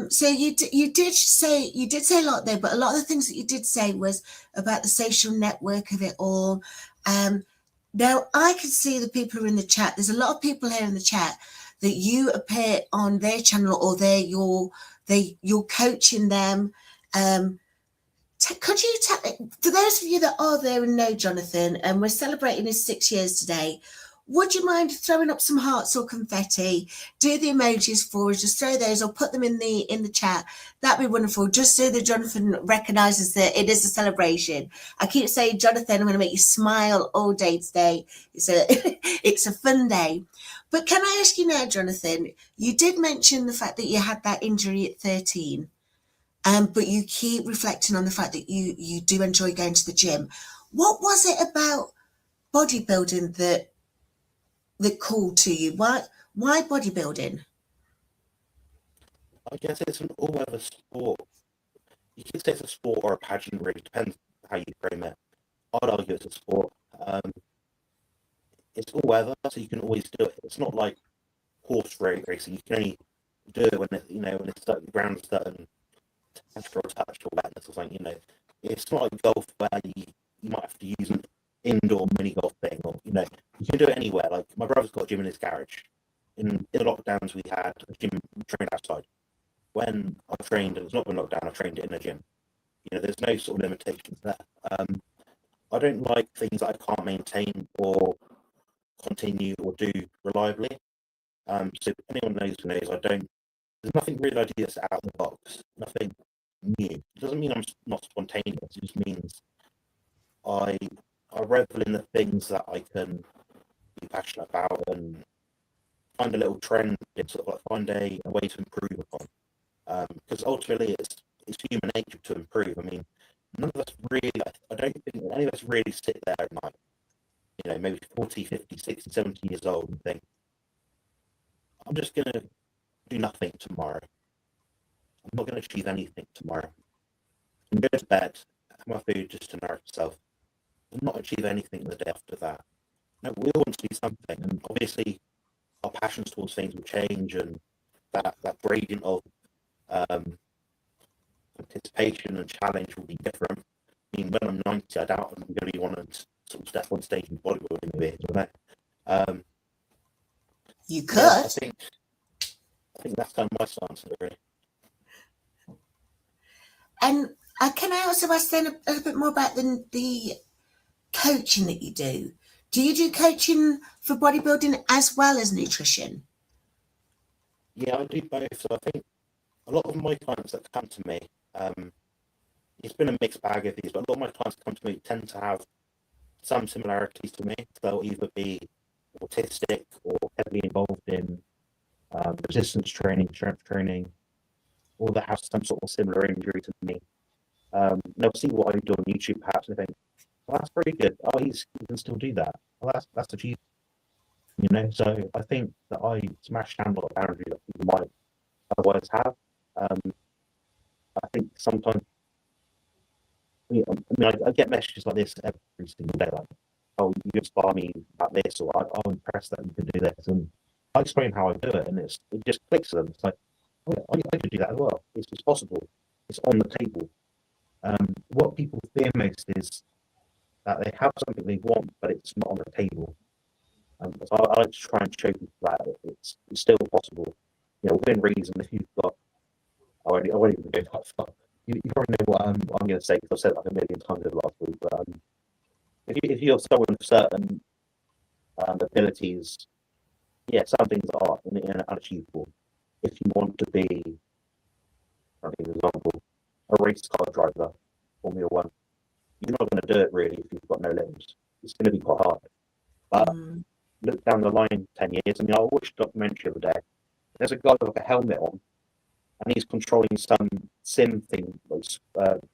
So you did say a lot there, but a lot of the things that you did say was about the social network of it all. Now I can see the people who are in the chat. There's a lot of people here in the chat that you appear on their channel, or you're coaching them. Could you tell, for those of you that are there and know Jonathan, and we're celebrating his 6 years today, would you mind throwing up some hearts or confetti? Do the emojis for us, just throw those or put them in the chat. That'd be wonderful, just so that Jonathan recognises that it is a celebration. I keep saying, Jonathan, I'm going to make you smile all day today. It's a fun day. But can I ask you now, Jonathan, you did mention the fact that you had that injury at 13. But you keep reflecting on the fact that you do enjoy going to the gym. What was it about bodybuilding that called to you? Why bodybuilding? I guess it's an all-weather sport. You could say it's a sport or a pageant, really. Depends how you frame it. I'd argue it's a sport. It's all-weather, so you can always do it. It's not like horse racing. You can only do it when the ground's certain temperature or touch or wetness or something. It's not like golf where you might have to use an indoor mini golf thing, or you can do it anywhere. Like my brother's got a gym in his garage. In the lockdowns, we had a gym trained outside. When I trained, and it's not been lockdown, I trained in a gym. There's no sort of limitations there. I don't like things that I can't maintain or continue or do reliably. So anyone knows who knows, there's nothing really I do that's out of the box, nothing new. It doesn't mean I'm not spontaneous, it just means I revel in the things that I can be passionate about and find a little trend, sort of like find a way to improve upon. Because ultimately it's human nature to improve. I mean, none of us really, I don't think any of us really sit there at night, 40, 50, 60, 70 years old and think, I'm just going to do nothing tomorrow. I'm not going to achieve anything tomorrow. I'm going to go to bed, have my food just to nourish myself, and not achieve anything the day after that. No, we all want to do something, and obviously our passions towards things will change, and that gradient of anticipation and challenge will be different. I mean, when I'm 90, I doubt I'm going to be wanting to sort of step on stage in bodybuilding with it, You could. Yeah, I think that's kind of my stance, really. And can I also ask then a little bit more about the coaching that you do? Do you do coaching for bodybuilding as well as nutrition? Yeah, I do both. So I think a lot of my clients that come to me, it's been a mixed bag of these, but a lot of my clients that come to me tend to have some similarities to me. They'll either be autistic or heavily involved in resistance training, strength training, or that have some sort of similar injury to me. They'll see what I do on YouTube perhaps and think, well, that's pretty good. Oh, he can still do that. Well, that's achievable. You know, so I think that I smash down a lot of boundaries that people might otherwise have. I think sometimes, I get messages like this every single day, like, oh, you inspire me about this, or I'm impressed that you can do this, and I explain how I do it, and it just clicks to them. It's like, oh yeah, I could do that as well. It's possible. It's on the table. What people fear most is that they have something they want, but it's not on the table. So I like to try and show people that it's still possible. You know, within reason. If you've got, I won't even go that far. You probably know what I'm going to say, because I've said it like a million times in the last week. But if you're someone with certain abilities, yeah, some things are unachievable. If you want to be, for example, a race car driver, Formula One, you're not going to do it really if you've got no limbs. It's going to be quite hard. But look down the line 10 years. I mean, I watched a documentary the other day. There's a guy with a helmet on, and he's controlling some sim thing that's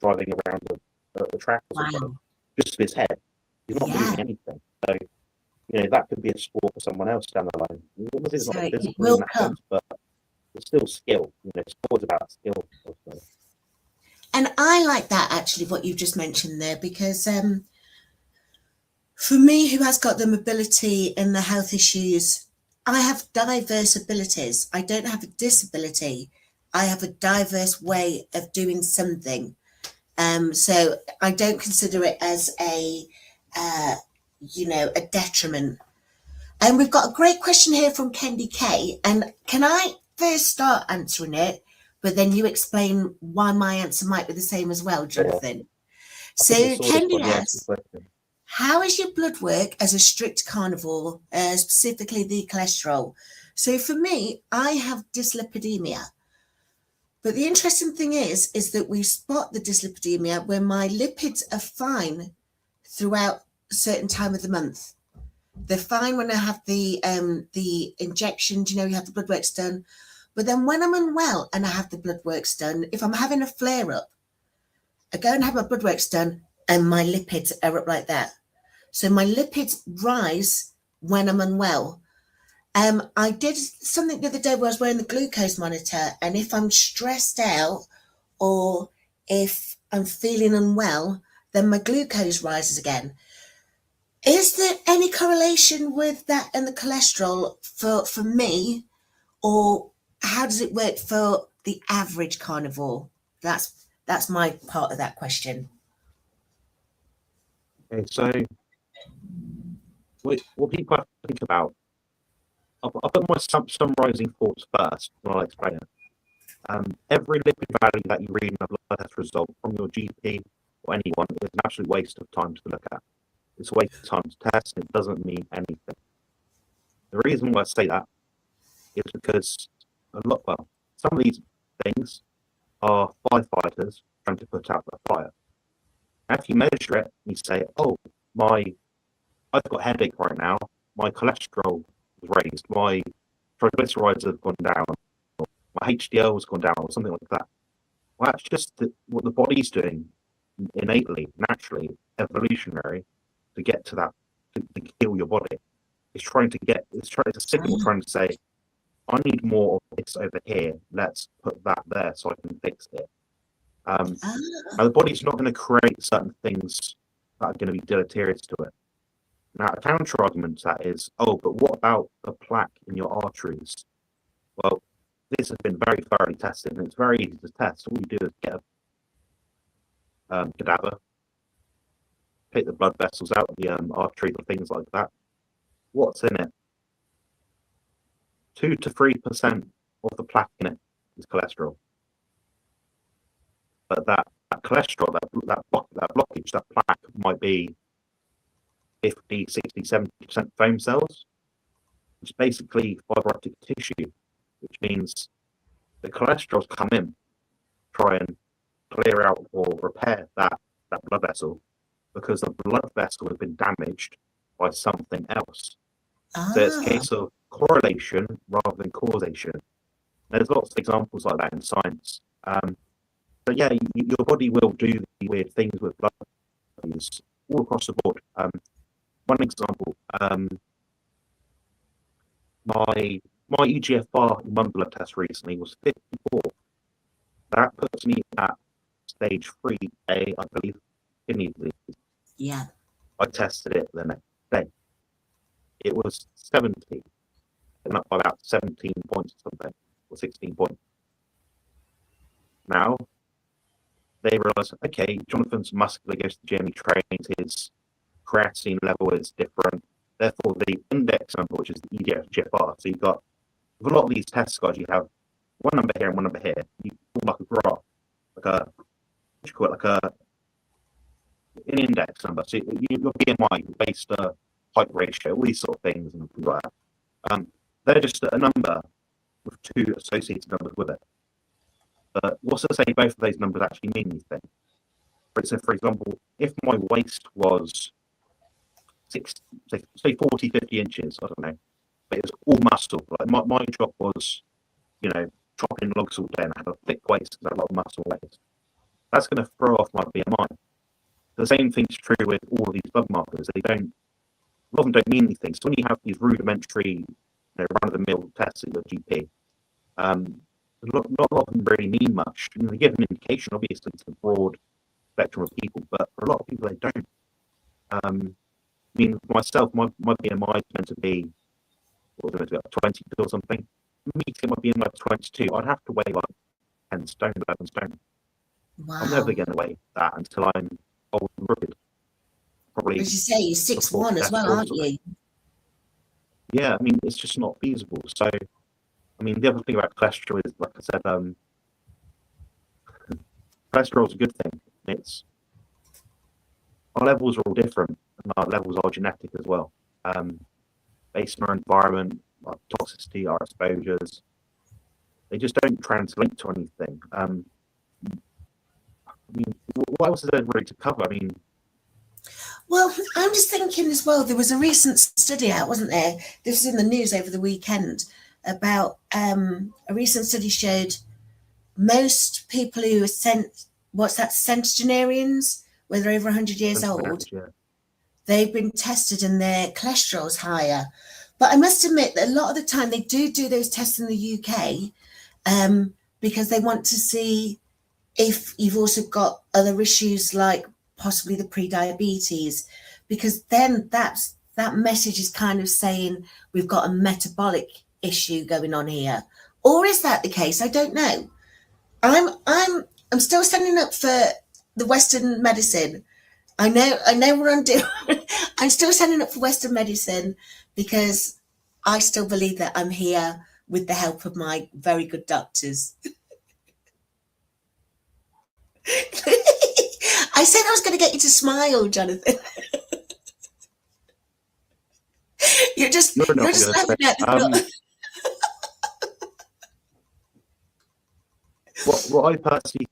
driving around the track or something, just with his head. He's not doing anything. So, you know, that could be a sport for someone else down the line. It's not physical in that sense, but it's still skill. You know, sport's about skill. Also. And I like that, actually, what you've just mentioned there, because for me, who has got the mobility and the health issues, I have diverse abilities. I don't have a disability. I have a diverse way of doing something. So I don't consider it as a detriment. And we've got a great question here from Kendi K. And can I first start answering it, but then you explain why my answer might be the same as well, Jonathan? Yeah. So Kendi asks, how is your blood work as a strict carnivore, specifically the cholesterol? So for me, I have dyslipidemia. But the interesting thing is that we spot the dyslipidemia when my lipids are fine throughout a certain time of the month. They're fine when I have the injections, you have the blood works done. But then when I'm unwell and I have the blood works done, if I'm having a flare-up, I go and have my blood works done and my lipids are up like that. So my lipids rise when I'm unwell. I did something the other day where I was wearing the glucose monitor, and if I'm stressed out or if I'm feeling unwell, then my glucose rises again. Is there any correlation with that and the cholesterol for me, or how does it work for the average carnivore? That's my part of that question. Okay, so what people have to think about, I'll put my summarizing thoughts first when I explain it. Every lipid value that you read in a blood test result from your GP or anyone is an absolute waste of time to look at. It's a waste of time to test, and it doesn't mean anything. The reason why I say that is because some of these things are firefighters trying to put out the fire. And if you measure it, you say, oh, I've got a headache right now, my cholesterol was raised, my triglycerides have gone down, or my HDL has gone down, or something like that. Well, that's just what the body's doing innately, naturally, evolutionary, to get to that, to kill your body. it's a signal trying to say, I need more of this over here. Let's put that there so I can fix it. Now the body's not going to create certain things that are going to be deleterious to it. Now a counter argument to that is, oh, but what about the plaque in your arteries? Well, this has been very thoroughly tested, and it's very easy to test. All you do is get a cadaver, take the blood vessels out of the arteries or things like that. What's in it? 2 to 3% of the plaque in it is cholesterol. But that cholesterol, that blockage, that plaque might be 50, 60, 70% foam cells, which is basically fibrotic tissue, which means the cholesterol's come in, try and clear out or repair that blood vessel, because the blood vessel has been damaged by something else. So it's a case of correlation rather than causation. There's lots of examples like that in science. But yeah, your body will do the weird things with blood values all across the board. One example, my EGFR in one blood test recently was 54. That puts me at stage 3A, I believe, kidney disease. Yeah. I tested it the next day. It was 70, and up by about 17 points or something, or 16 points. Now, they realise, okay, Jonathan's muscular, goes to the gym, he trains, his creatine level is different. Therefore, the index number, which is the EGFR, so you've got, with a lot of these test scores, you have one number here and one number here. You pull like a graph, what you call it, an index number. So your BMI, waist to height ratio, all these sort of things and things like that. They're just a number with 2 associated numbers with it. But what's to say both of those numbers actually mean anything? So, for example, if my waist was 40, 50 inches, I don't know, but it was all muscle. Like my job was, chopping logs all day, and I had a thick waist because I had a lot of muscle waist. That's going to throw off my BMI. The same thing's true with all of these blood markers. A lot of them don't mean anything. So when you have these rudimentary, run-of-the-mill tests at your GP, not a lot of them really mean much. They give an indication, obviously, to the broad spectrum of people, but for a lot of people, they don't. Myself, my BMI is meant to be, 22 or something. Me to get my BMI 22, I'd have to weigh like 10 stone, 11 stone. Wow. I'm never going to weigh that until I'm old and rugged. Probably. As you say, you're 6'1" as well, aren't you? Yeah, it's just not feasible. So, the other thing about cholesterol is, like I said, cholesterol is a good thing. Our levels are all different, and our levels are genetic as well. Based on our environment, our toxicity, our exposures, they just don't translate to anything. What else is there really to cover? Well, I'm just thinking as well, there was a recent study out, wasn't there? This was in the news over the weekend about a recent study showed most people who are centenarians, where they're over 100 years old, they've been tested and their cholesterol's higher. But I must admit that a lot of the time they do those tests in the UK because they want to see if you've also got other issues like possibly the pre-diabetes, because then that message is kind of saying we've got a metabolic issue going on here. Or is that the case? I don't know. I'm still standing up for the Western medicine. I know what I'm doing. I'm still standing up for Western medicine because I still believe that I'm here with the help of my very good doctors. I said I was going to get you to smile, Jonathan. You're just laughing at the What I personally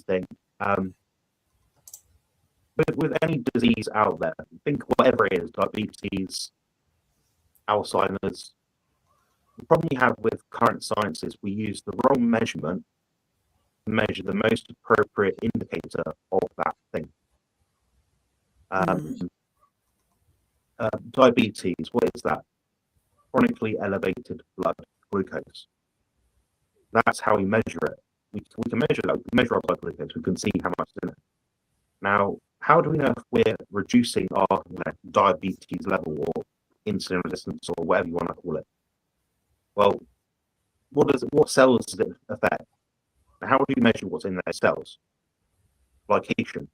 think, with any disease out there, think whatever it is, diabetes, Alzheimer's, the problem you have with current science is we use the wrong measurement to measure the most appropriate indicator of that thing. diabetes, what is that? Chronically elevated blood glucose. That's how we measure it. We can measure that. We can measure our blood glucose. We can see how much is in it. Now, how do we know if we're reducing our diabetes level or insulin resistance or whatever you want to call it? Well, what cells does it affect? Now, how do you measure what's in those cells? Glycation.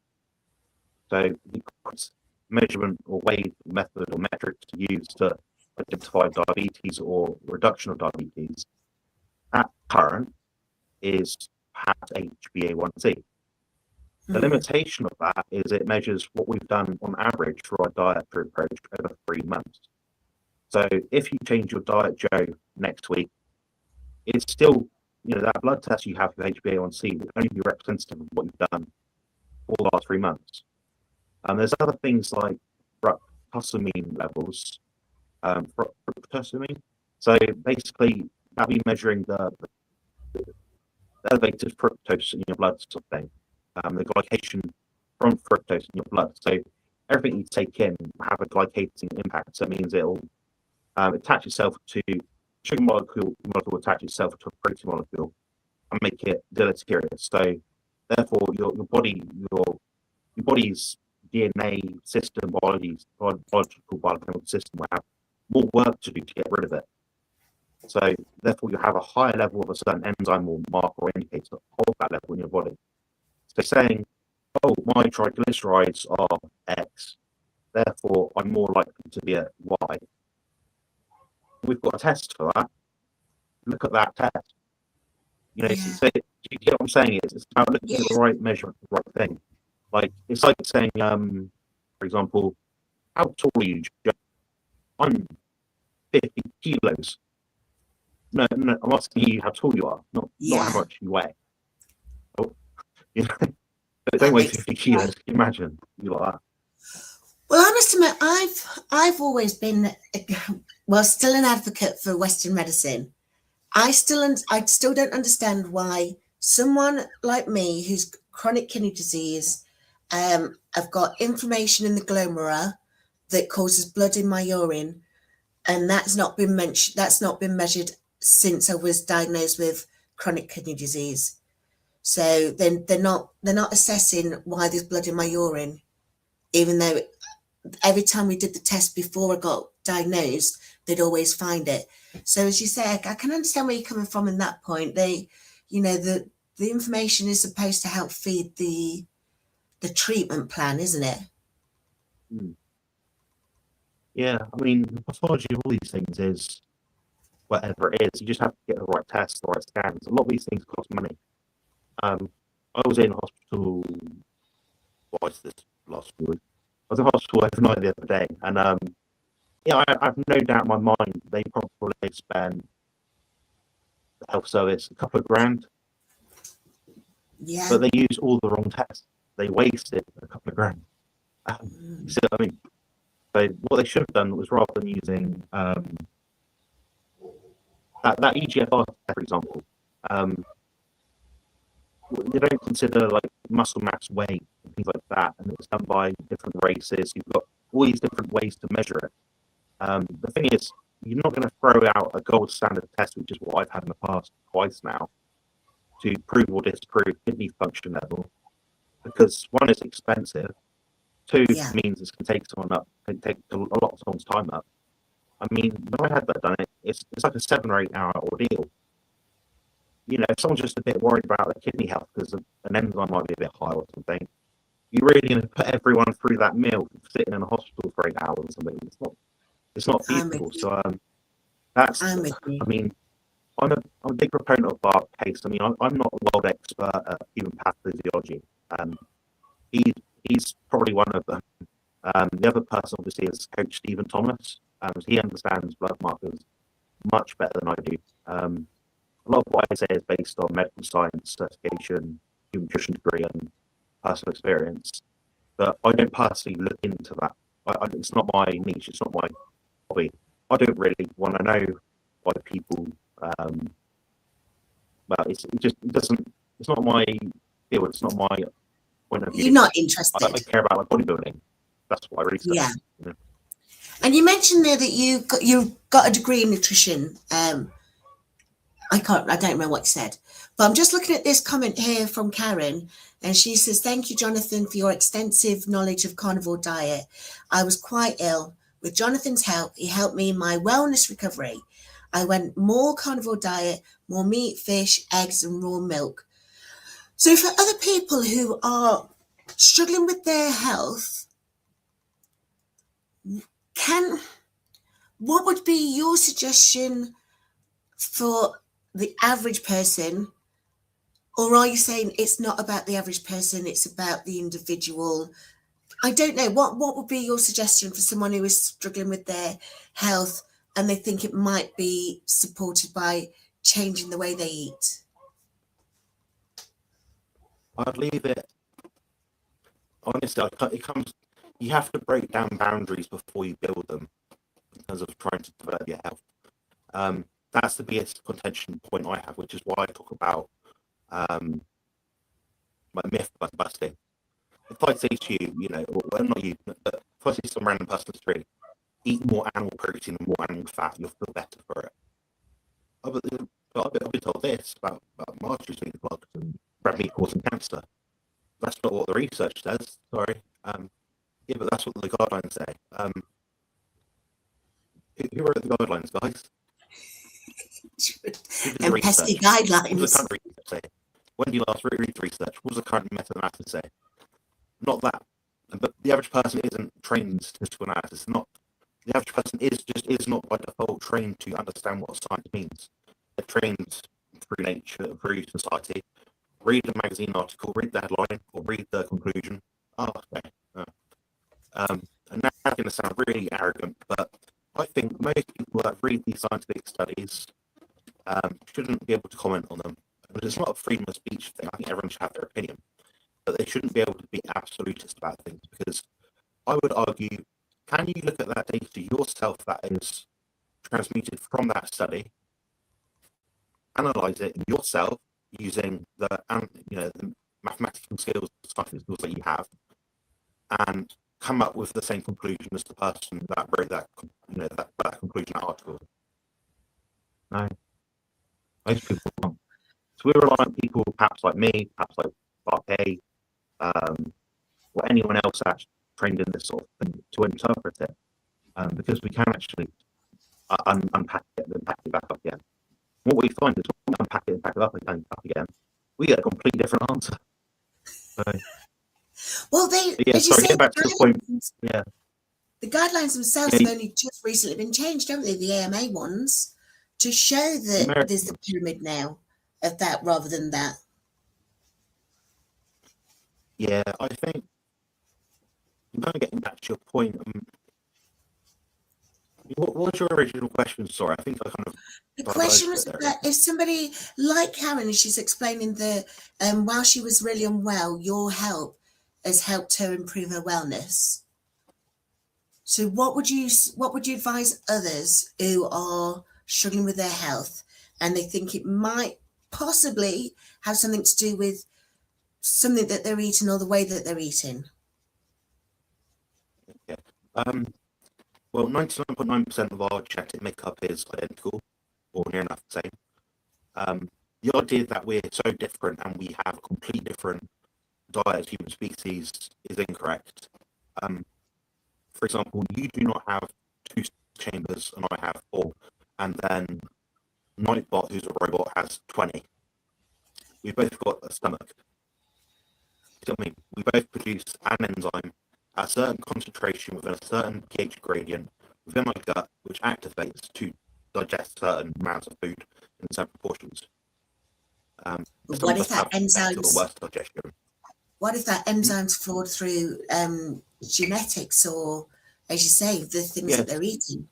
So the measurement or way method or metric to use to identify diabetes or reduction of diabetes at current is perhaps HbA1c. The limitation of that is it measures what we've done on average for our dietary approach over 3 months. So if you change your diet, Joe, next week, it's still, that blood test you have for HbA1c will only be representative of what you've done for the last 3 months. There's other things like fructosamine levels, fructosamine. So basically, that'll be measuring the elevated fructose in your blood sort of thing. The glycation from fructose in your blood. So everything you take in will have a glycating impact. So it means it'll attach itself to sugar molecule attach itself to a protein molecule and make it deleterious. So therefore, your body's DNA system, biological biochemical system will have more work to do to get rid of it. So therefore, you have a higher level of a certain enzyme or marker or indicator of that level in your body. So saying, oh, my triglycerides are X, therefore I'm more likely to be at Y. We've got a test for that. Look at that test. So you get what I'm saying? It's about looking at the right measurement, the right thing. Like, it's like saying, for example, how tall are you, Joe? I'm 50 kilos. No, I'm asking you how tall you are, not how much you weigh. Oh, but don't weigh 50 kilos. Can you imagine you like that? Well, I must admit, I've always been, still an advocate for Western medicine. I still don't understand why someone like me who's chronic kidney disease, I've got inflammation in the glomerula that causes blood in my urine, and that's not been mentioned. That's not been measured since I was diagnosed with chronic kidney disease. So then they're not assessing why there's blood in my urine, even though every time we did the test before I got diagnosed, they'd always find it. So as you say, I can understand where you're coming from in that point. The information is supposed to help feed the treatment plan, isn't it? Yeah, I mean, the pathology of all these things is whatever it is. You just have to get the right tests, the right scans. A lot of these things cost money. I was in hospital. What's this last week? I was in hospital overnight the other day, and I have no doubt in my mind they probably spent the health service a couple of grand. Yeah. But they used all the wrong tests. They wasted a couple of grand. So I mean, what they should have done was, rather than using that EGFR, for example, they don't consider like muscle mass, weight, and things like that, and it's done by different races. You've got all these different ways to measure it. The thing is, you're not going to throw out a gold standard test, which is what I've had in the past twice now, to prove or disprove kidney function level, because one, is expensive. Two, means it's going to take take a lot of someone's time up. I mean, when I had that done, it's like a 7 or 8 hour ordeal. If someone's just a bit worried about their kidney health because an enzyme might be a bit high or something, you're really going to put everyone through that meal, sitting in a hospital for 8 hours or something. It's not feasible. So that's. I mean, I'm a big proponent of Bart's case. I mean, I'm not a world expert at human pathophysiology. He's probably one of them. The other person, obviously, is Coach Stephen Thomas. He understands blood markers much better than I do. A lot of what I say is based on medical science, certification, human nutrition degree, and personal experience. But I don't personally look into that. It's not my niche. It's not my hobby. I don't really want to know why people. But it doesn't. It's not my field. It's not my point of view. You're not interested. I care about my bodybuilding. That's what I really say. Yeah. And you mentioned there that you got a degree in nutrition. I don't remember what you said, but I'm just looking at this comment here from Karen, and she says, "Thank you, Jonathan, for your extensive knowledge of carnivore diet. I was quite ill. With Jonathan's help, he helped me in my wellness recovery. I went more carnivore diet, more meat, fish, eggs, and raw milk." So for other people who are struggling with their health, what would be your suggestion for the average person? Or are you saying it's not about the average person, it's about the individual? I don't know. What would be your suggestion for someone who is struggling with their health and they think it might be supported by changing the way they eat? I'd leave it. Honestly, you have to break down boundaries before you build them in terms of trying to develop your health. That's the biggest contention point I have, which is why I talk about like myth busting. If I say to you, well, not you, but if I say some random person on the street, eat more animal protein and more animal fat, you'll feel better for it. I've been told this about margarine being blocked and red meat causing cancer. That's not what the research says. Sorry. Yeah, but that's what the guidelines say. Who wrote the guidelines, guys? And pesky guidelines. What does the current research say? When do you last read research? What does the current meta-analysis say? Not that. But the average person isn't trained in statistical analysis. The average person is not by default trained to understand what science means. They're trained through nature, through society. Read a magazine article, read the headline, or read the conclusion. Oh, okay. And that's going to sound really arrogant, but I think most people that read these scientific studies shouldn't be able to comment on them. But it's not a freedom of speech thing. I think everyone should have their opinion. But they shouldn't be able to be absolutist about things, because I would argue, can you look at that data yourself that is transmuted from that study, analyze it yourself using the mathematical skills, scientific skills that you have, and come up with the same conclusion as the person that wrote that conclusion article? No, most people don't. So we rely on people perhaps like me, perhaps like Barkay, or anyone else that's trained in this sort of thing to interpret it, because we can actually unpack it and pack it back up again. What we find is when we unpack it and pack it up again, we get a completely different answer. Well, get back to the point. Yeah, the guidelines themselves have only just recently been changed, haven't they? The AMA ones, to show that there's the pyramid now of that rather than that. Yeah, I think I'm kind of getting back to your point. What was your original question? Sorry, I think I kind of. The question was about if somebody like Karen, and she's explaining that while she was really unwell, your help has helped her improve her wellness. So what would you advise others who are struggling with their health and they think it might possibly have something to do with something that they're eating or the way that they're eating? Yeah. Well, 99.9% of our genetic makeup is identical, or near enough the same. The idea that we're so different and we have a completely different diet as human species is incorrect. For example, you do not have 2 chambers and I have 4, and then Nightbot, who's a robot, has 20. We both got a stomach. We both produce an enzyme at a certain concentration within a certain pH gradient within our gut, which activates to digest certain amounts of food in certain proportions. What if that enzyme's flawed through genetics, or, as you say, the things that they're eating?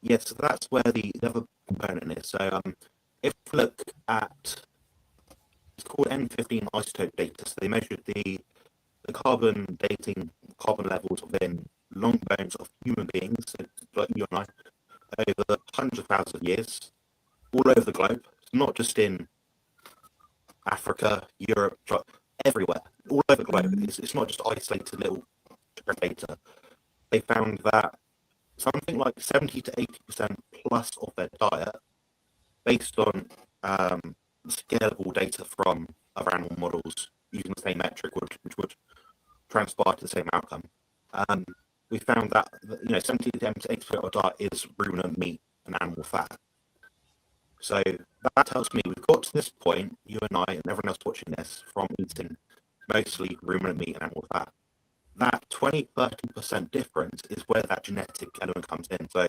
Yes, so that's where the other component is. So if we look at, it's called N15 isotope data. So they measured the carbon levels within long bones of human beings, like you and I, over hundreds of thousands of years, all over the globe, not just in Africa, Europe, everywhere, all over the globe. It's not just isolated little data. They found that something like 70 to 80% plus of their diet, based on scalable data from other animal models using the same metric, which would transpire to the same outcome. We found that 70 to 80% of our diet is ruminant meat and animal fat. So that tells me we've got to this point, you and I and everyone else watching this, from eating mostly ruminant meat and animal fat. That 20-30% difference is where that genetic element comes in. So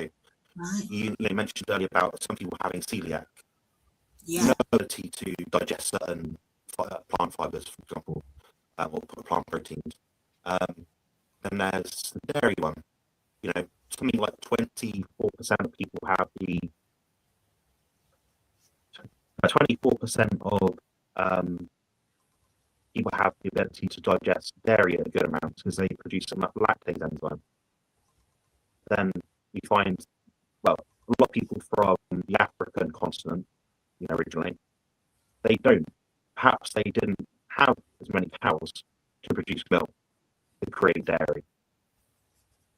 you mentioned earlier about some people having celiac, no ability to digest certain plant fibers, for example, or plant proteins. And there's the dairy one. Something like 24% of people have 24% of people have the ability to digest dairy at a good amount because they produce enough lactase enzyme. Then we find, well, a lot of people from the African continent, originally, they don't. Perhaps they didn't have as many cows to produce milk to create dairy.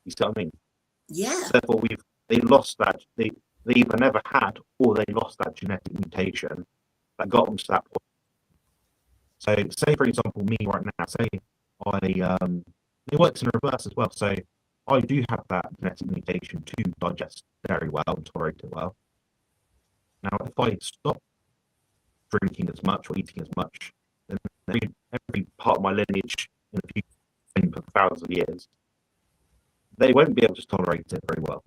You see what I mean? Yeah. Therefore, they lost that. They either never had or they lost that genetic mutation that got them to that point. So, say for example, me right now, say it works in reverse as well. So, I do have that genetic mutation to digest dairy well and tolerate it well. Now, if I stop drinking as much or eating as much, then every part of my lineage in the future, for thousands of years, they won't be able to tolerate it very well.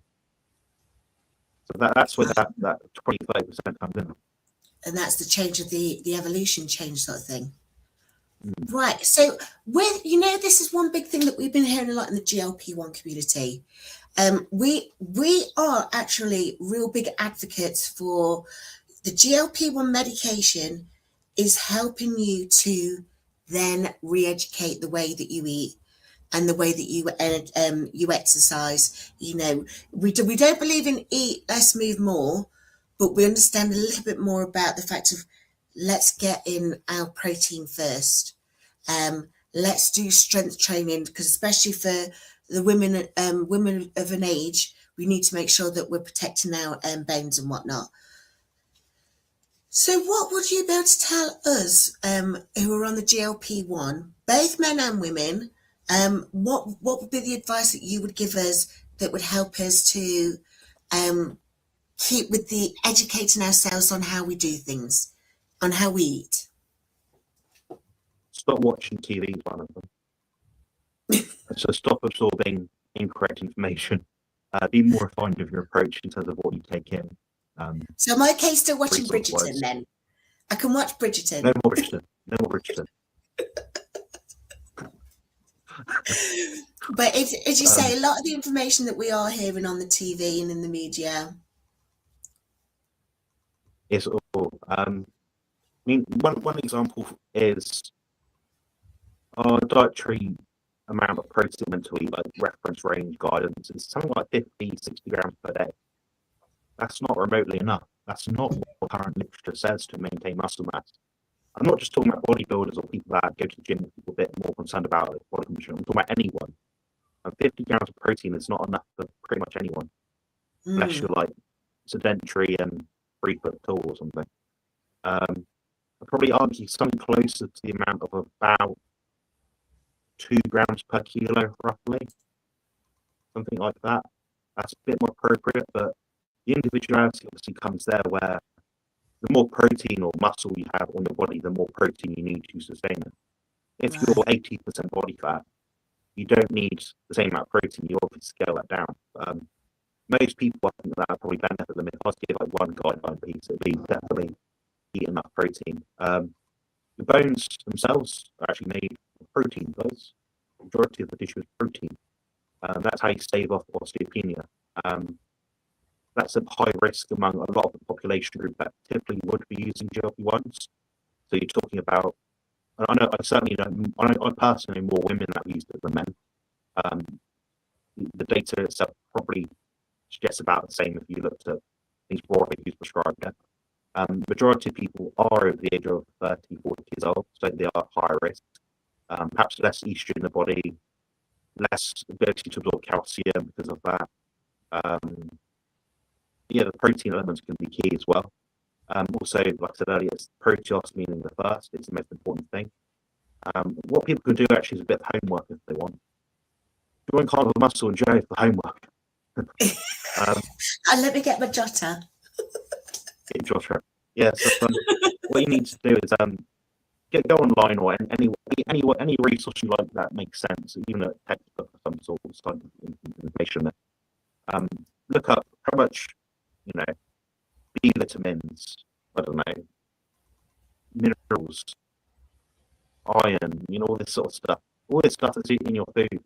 So that's where that 20-30% comes in. And that's the change of the evolution change sort of thing. Right. So this is one big thing that we've been hearing a lot in the GLP-1 community. We are actually real big advocates for the GLP-1 medication is helping you to then re-educate the way that you eat and the way that you exercise. We don't believe in eat less, move more, but we understand a little bit more about the fact of let's get in our protein first. Let's do strength training, because especially for the women of an age, we need to make sure that we're protecting our bones and whatnot. So what would you be able to tell us who are on the GLP-1, both men and women, what would be the advice that you would give us that would help us to keep with the educating ourselves on how we do things, on how we eat? Stop watching TV is one of them. So stop absorbing incorrect information. Be more refined of your approach in terms of what you take in. So am I okay still watching Bridgerton then? I can watch Bridgerton. No more Bridgerton. No more Bridgerton. But as you say, a lot of the information that we are hearing on the TV and in the media is all. One example is our dietary amount of protein meant to eat, like reference range guidance, is something like 50-60 grams per day. That's not remotely enough. That's not what current literature says to maintain muscle mass. I'm not just talking about bodybuilders or people that go to the gym, people a bit more concerned about body composition. I'm talking about anyone. And 50 grams of protein is not enough for pretty much anyone, unless you're like sedentary and 3 foot tall or something. I'd probably argue something closer to the amount of about 2 grams per kilo, roughly. Something like that. That's a bit more appropriate, but the individuality obviously comes there where the more protein or muscle you have on your body, the more protein you need to sustain it. If you're 80% body fat, you don't need the same amount of protein. You obviously scale that down. Most people, I think, that probably benefit them. If I was to give like one guideline piece, it'd be definitely eat enough protein. The bones themselves are actually made of protein. The majority of the tissue is protein. That's how you stave off osteopenia. That's a high risk among a lot of the population group that typically would be using GLP-1s. So you're talking about, I personally know more women that use it than men. The data itself probably suggests about the same if you looked at things broadly who's prescribed it. Majority of people are over the age of 30, 40 years old, so they are higher risk. Perhaps less estrogen in the body, less ability to absorb calcium because of that. Yeah, the protein elements can be key as well. Also, like I said earlier, it's proteos, meaning the first. It's the most important thing. What people can do actually is a bit of homework if they want. Join Carnivore Muscle and Joe for homework. Let me get my jotter. Get Joshua. Yeah, so what you need to do is go online or any resource you like that makes sense, even a textbook of some sort of information. Look up how much, B vitamins, I don't know, minerals, iron, all this sort of stuff. All this stuff that's in your food.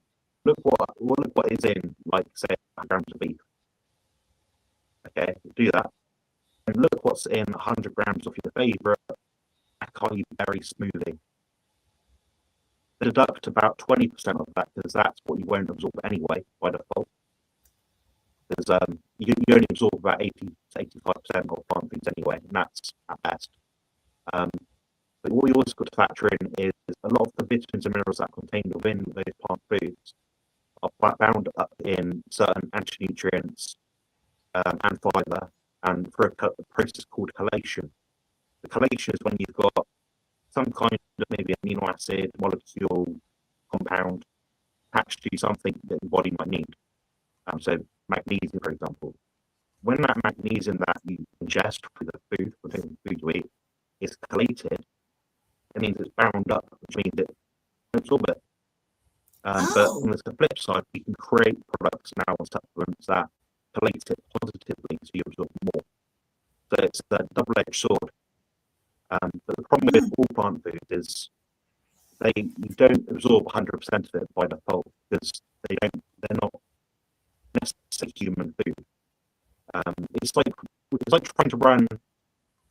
Look what is in, like, say, grams of beef. Okay, do that. And look what's in 100 grams of your favorite acai berry smoothie. Deduct about 20% of that, because that's what you won't absorb anyway by default. Because you only absorb about 80 to 85% of plant foods anyway, and that's at best. But what you also got to factor in is a lot of the vitamins and minerals that are contained within those plant foods are bound up in certain anti-nutrients and fiber, and for a process called chelation. The chelation is when you've got some kind of maybe amino acid, molecule, compound attached to something that the body might need. So magnesium, for example. When that magnesium that you ingest through the food, within the food you eat, is chelated, it means it's bound up, which means it absorbs it. But on the flip side, you can create products now and supplements that chelate it positively so you absorb more. So it's a double-edged sword. But the problem with all plant foods is you don't absorb 100% of it by default, because they're not necessarily human food. It's like trying to run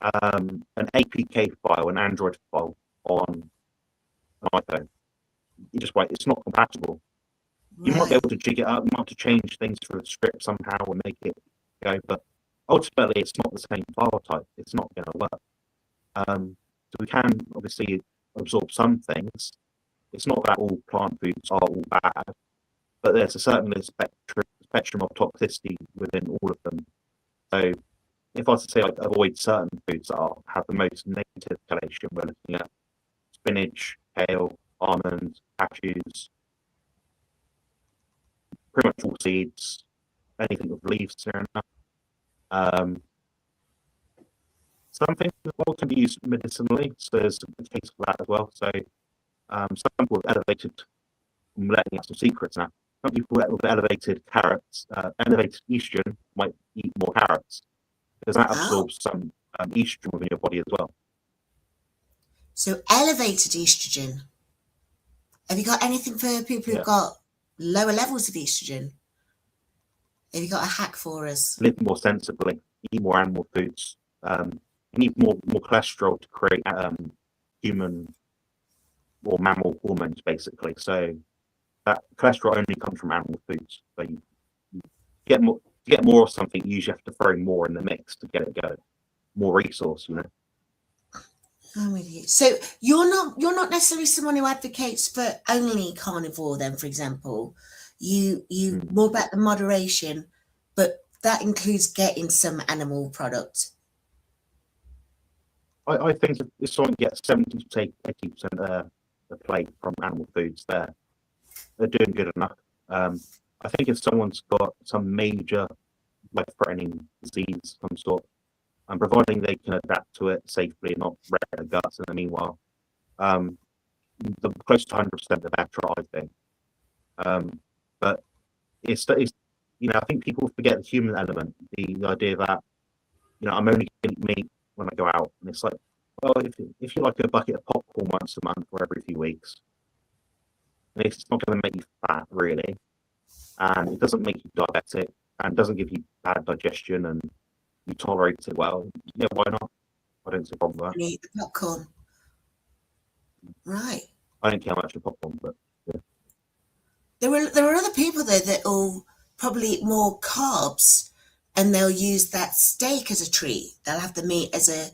an APK file, an Android file, on an iPhone. It's not compatible. You might be able to jig it up, you might have to change things for the script somehow and make it go, but ultimately it's not the same file type. It's not going to work. So we can obviously absorb some things. It's not that all plant foods are all bad, but there's a certain spectrum of toxicity within all of them. So if I was to say avoid certain foods that have the most negative chelation, we're looking at spinach, kale, almonds, cashews, pretty much all seeds, anything with leaves here and there. Some things as well can be used medicinally, so there's a case for that as well. So some people with elevated, I'm letting out some secrets now. Some people with elevated elevated estrogen might eat more carrots, because that absorbs some estrogen within your body as well. So elevated estrogen. Have you got anything for people who've got lower levels of estrogen? Have you got a hack for us? Live more sensibly, eat more animal foods. You need more cholesterol to create human or mammal hormones, basically. So that cholesterol only comes from animal foods. So you get more of something, you usually have to throw more in the mix to get it going. More resource, I'm with you. So you're not necessarily someone who advocates for only carnivore, then, for example. You more about the moderation, but that includes getting some animal product. I think if someone gets 70 to 80% of the plate from animal foods, they're doing good enough. I think if someone's got some major life-threatening disease of some sort, and providing they can adapt to it safely and not wreck their guts in the meanwhile, the close to 100% the better, I think. But it's I think people forget the human element, the idea that I'm only going to eat meat when I go out, and it's like, well, if you like a bucket of popcorn once a month or every few weeks, it's not going to make you fat really, and it doesn't make you diabetic, and doesn't give you bad digestion, and you tolerate it well. Yeah, why not? I don't see a problem with that. Eat the popcorn, right? I don't care much for popcorn, but yeah. There are other people though that will probably eat more carbs, and they'll use that steak as a treat. They'll have the meat as a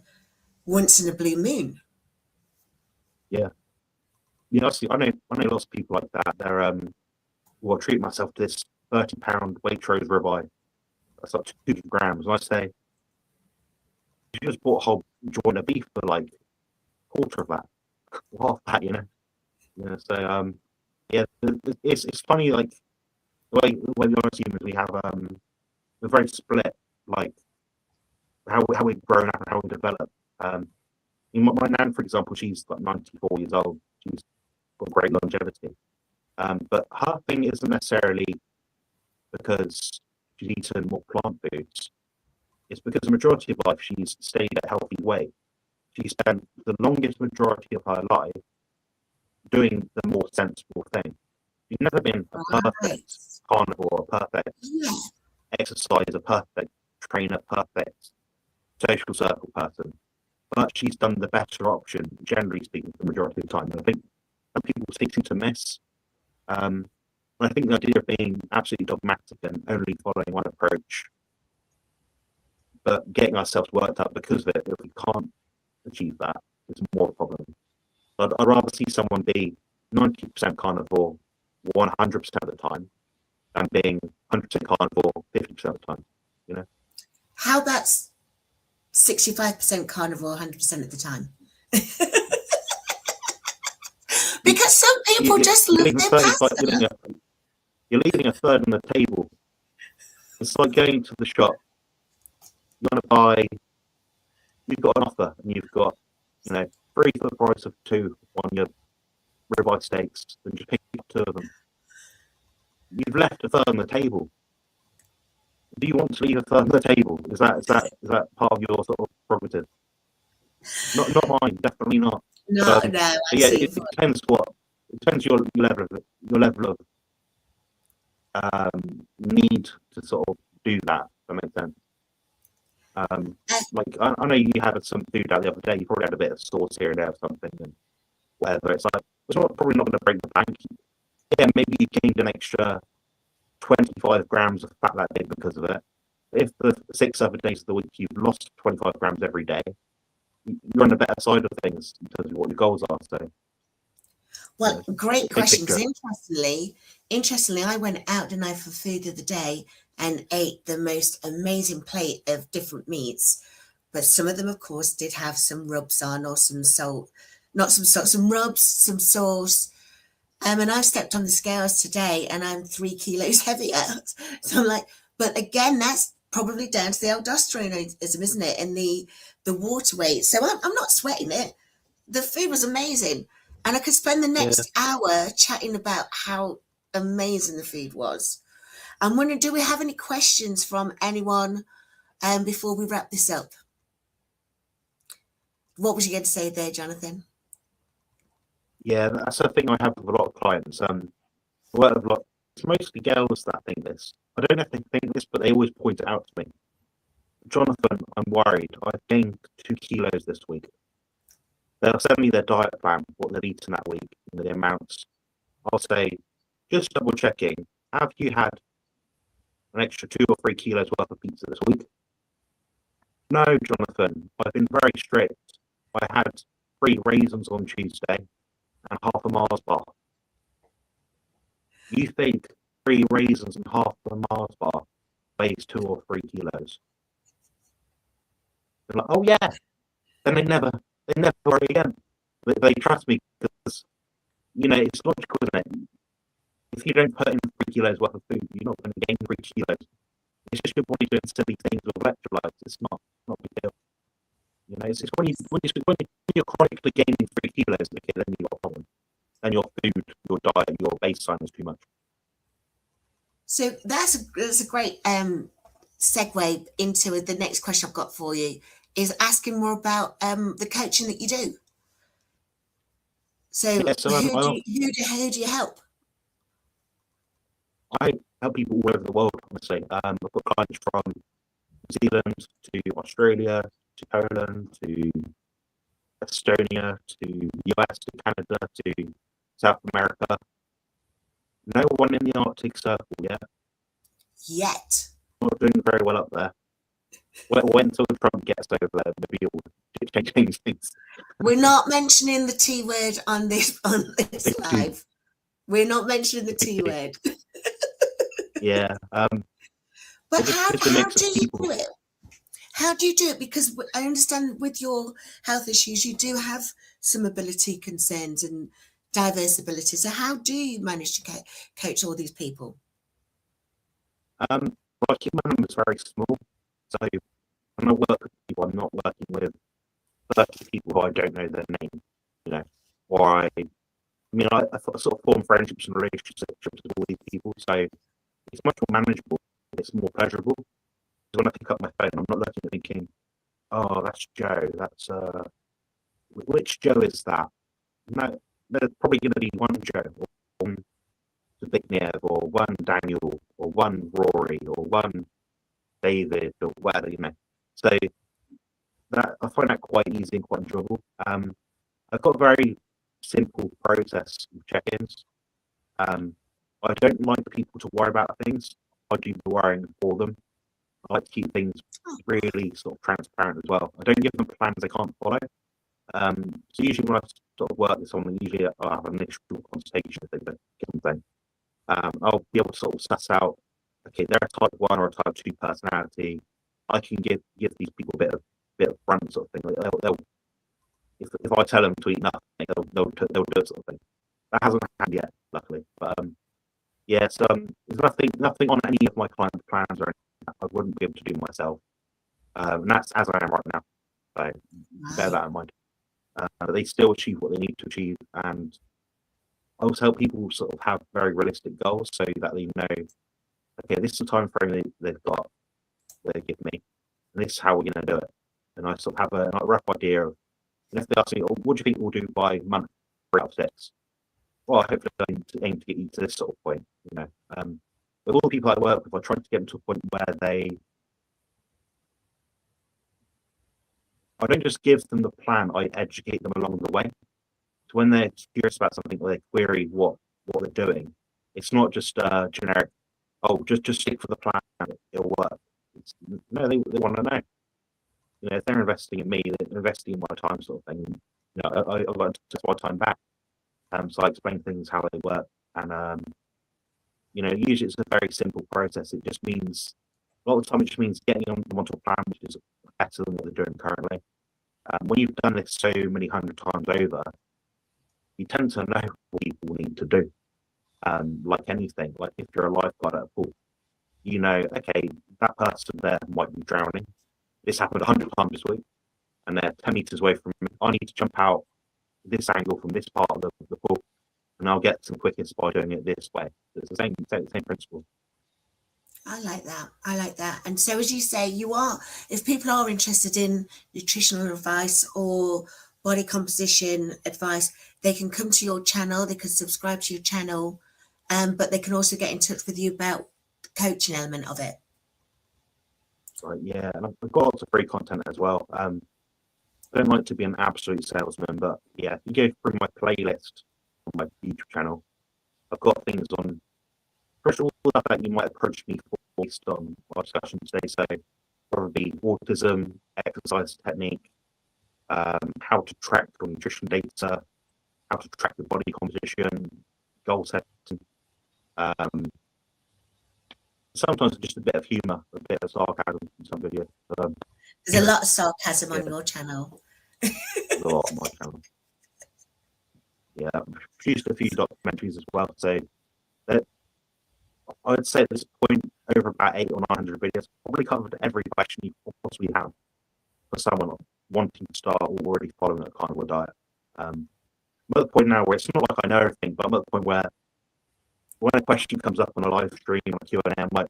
once in a blue moon. Yeah. I know lots of people like that. They're treat myself to this 30-pound Waitrose ribeye. that's like 2 grams. And I say, you just bought a whole joint of beef for like quarter of that, half that, you know. Yeah, so yeah, it's funny, like the way we are as humans, we have we're very split, like how we've grown up and how we develop. My nan, for example, she's like 94 years old. She's got great longevity, but her thing isn't necessarily because she's eaten more plant foods. It's because the majority of life she's stayed at a healthy weight. She spent the longest majority of her life doing the more sensible thing. She's never been a perfect carnivore, a perfect exercise, a perfect trainer, perfect social circle person. But she's done the better option, generally speaking, the majority of the time. And I think some people seem to miss. I think the idea of being absolutely dogmatic and only following one approach, but getting ourselves worked up because of it, if we can't achieve that, it's more a problem. I'd rather see someone be 90% carnivore 100% of the time than being 100% carnivore 50% of the time, you know? How about 65% carnivore 100% of the time? Because some people just live their pasta. You're leaving a third on the table. It's like going to the shop. You want to buy, you've got an offer and you've got, 3 for the price of 2 on your ribeye steaks, and just pick up 2 of them. You've left a third on the table. Do you want to leave a third on the table? Is that part of your sort of prerogative? Not mine, definitely not. No. Yeah, it depends your level of need to sort of do that. If that makes sense. Like I know you had some food out the other day. You probably had a bit of sauce here and there or something, and whatever. It's like probably not going to break the bank. Yeah, maybe you gained an extra 25 grams of fat that day because of it. If the 6 other days of the week you've lost 25 grams every day, you're on the better side of things in terms of what your goals are. So, well, great question. Because interestingly, I went out tonight for food the other day and ate the most amazing plate of different meats, but some of them, of course, did have some rubs on or some salt, some rubs, some sauce. And I stepped on the scales today and I'm 3 kilos heavier. So I'm like, but again, that's probably down to the aldosteronism, isn't it? And the water weight. So I'm not sweating it. The food was amazing. And I could spend the next hour chatting about how amazing the food was. I'm wondering, do we have any questions from anyone before we wrap this up? What was you going to say there, Jonathan? Yeah, that's the thing I have with a lot of clients. It's mostly girls that think this. I don't know if they think this, but they always point it out to me. Jonathan, I'm worried. I've gained 2 kilos this week. They'll send me their diet plan, what they've eaten that week, and the amounts. I'll say, just double checking, have you had an extra 2 or 3 kilos worth of pizza this week? No, Jonathan, I've been very strict. I had 3 raisins on Tuesday and half a Mars bar. You think 3 raisins and half a Mars bar weighs 2 or 3 kilos? They're like, oh yeah. Then they never worry again. They trust me because, it's logical, isn't it? If you don't put in 3 kilos worth of food, you're not going to gain 3 kilos. It's just your body doing silly things with electrolytes. It's not a big deal. It's when you're chronically gaining 3 kilos, okay, then you've got a problem. And your food, your diet, your baseline is too much. So that's a great segue into the next question I've got for you, is asking more about the coaching that you do. So, who do you help? I help people all over the world, honestly. I've got clients from New Zealand to Australia to Poland to Estonia to US to Canada to South America. No one in the Arctic Circle yet. Not doing very well up there. Wait until Trump gets over there, maybe it will change things. We're not mentioning the T word on this live. We're not mentioning the T word. Yeah. But It's how just a mix do of you people. do it? How do you do it? Because I understand with your health issues, you do have some ability concerns and diverse abilities. So how do you manage to coach all these people? Well, I keep my numbers very small. So when I work with people, I'm not working with 30 people who I don't know their name, you know, or I sort of form friendships and relationships with all these people. So it's much more manageable. It's more pleasurable. Because when I pick up my phone, I'm not looking at thinking, oh, that's Joe. That's which Joe is that? No, there's probably going to be one Joe, or one Zbigniew, or one Daniel, or one Rory, or one David, or whatever, you know. So that I find that quite easy and quite enjoyable. I've got a very simple process of check-ins. I don't like people to worry about things. I do the worrying for them. I like to keep things really sort of transparent as well. I don't give them plans they can't follow. So usually when I sort of work with someone, usually I'll have an initial consultation if they don't give them thing. I'll be able to sort of suss out, okay, they're a type 1 or a type 2 personality. I can give these people a bit of front sort of thing. Like they'll if I tell them to eat nothing, they'll do it sort of thing. That hasn't happened yet, luckily. But there's nothing on any of my client plans or anything I wouldn't be able to do myself. And that's as I am right now. So bear that in mind. But they still achieve what they need to achieve, and I also help people sort of have very realistic goals so that they know, okay, this is the time frame they've got, they give me, and this is how we're going to do it. And I sort of have a rough idea of, and if they ask me, oh, what do you think we'll do by month 3 out of 6? Well, hopefully I aim to get you to this sort of point, you know. With all the people I work with, I try to get them to a point where I don't just give them the plan, I educate them along the way. So when they're curious about something or they query what they're doing, it's not just generic, oh, just stick for the plan, it'll work. No, they want to know. You know, if they're investing in me, they're investing in my time sort of thing. You know, I want to take my time back. So I explain things, how they work. And, you know, usually it's a very simple process. It just means, a lot of the time, it just means getting them onto a plan which is better than what they're doing currently. When you've done this so many hundred times over, you tend to know what people need to do. Like anything, like if you're a lifeguard at a pool, you know, okay, that person there might be drowning. This happened 100 times this week, and they're 10 meters away from me. I need to jump out this angle from this part of the pool, and I'll get some quickest by doing it this way. It's the same principle. I like that. I like that. And so, as you say, if people are interested in nutritional advice or body composition advice, they can come to your channel, they can subscribe to your channel, but they can also get in touch with you about the coaching element of it. Right, yeah, and I've got lots of free content as well. I don't like to be an absolute salesman, but yeah, if you go through my playlist on my YouTube channel, I've got things on pretty all stuff that you might approach me for based on our discussion today. So probably autism, exercise technique, how to track your nutrition data, how to track your body composition, goal setting. Sometimes just a bit of humour, a bit of sarcasm in some videos. There's a lot of sarcasm on your channel. A lot on my channel. Yeah, I've produced a few documentaries as well. So I would say at this point, over about 800 or 900 videos, probably covered every question you possibly have for someone wanting to start or already following a carnivore diet. I'm at the point now where it's not like I know everything, but I'm at the point where when a question comes up on a live stream or Q&A, I'm like,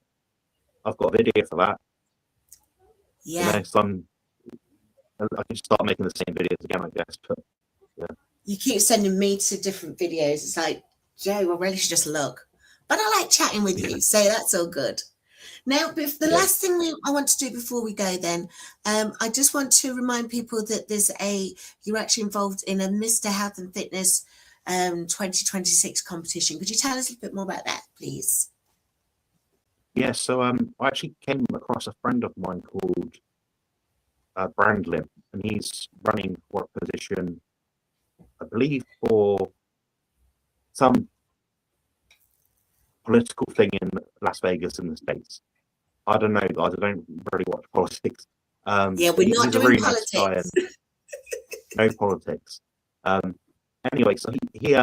I've got a video for that. Yeah. You know, so I can start making the same videos again, I guess. But yeah. You keep sending me to different videos. It's like, Joe, I really should just look. But I like chatting with you, so that's all good. Now, the last thing I want to do before we go then, I just want to remind people that you're actually involved in a Mr. Health and Fitness 2026 competition. Could you tell us a little bit more about that, please? Yeah, so I actually came across a friend of mine called Brandlin, and he's running for a position, I believe, for some political thing in Las Vegas in the States. I don't know, guys. I don't really watch politics. Yeah, we're not he's a doing really nice guy politics. and no politics. Anyway, so he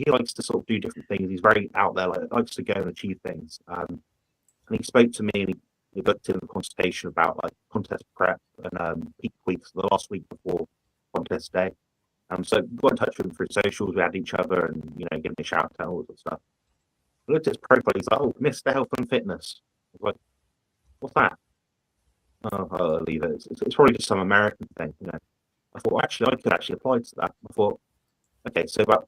likes to sort of do different things. He's very out there, like likes to go and achieve things. And he spoke to me and he booked in a consultation about like contest prep and peak weeks, the last week before contest day. So got in touch with him through socials. We had each other and gave me a shout out, all that stuff. I looked at his profile. He's like, "Oh, Mr. Health and Fitness." I was like, "What's that?" Oh, I'll leave it. It's probably just some American thing, I thought, well, actually, I could actually apply to that. I thought, okay, so about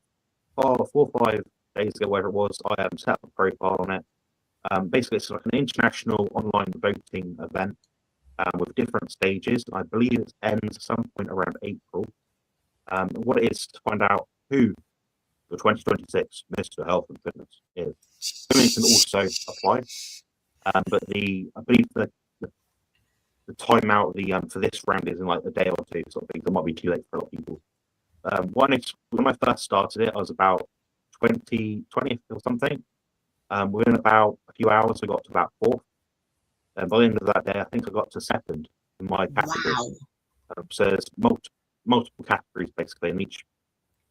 4 or 5 days ago, whatever it was, I set up a profile on it. Basically, it's like an international online voting event with different stages. I believe it ends at some point around April. What it is to find out who the 2026 Mr. Health and Fitness is. Women can also apply, but I believe the timeout for this round is in like a day or two, sort of thing. It might be too late for a lot of people. When I first started it, I was about 20 or something. Within about a few hours, I got to about 4th. And by the end of that day, I think I got to 2nd in my category. Wow. So there's multiple categories basically, and each,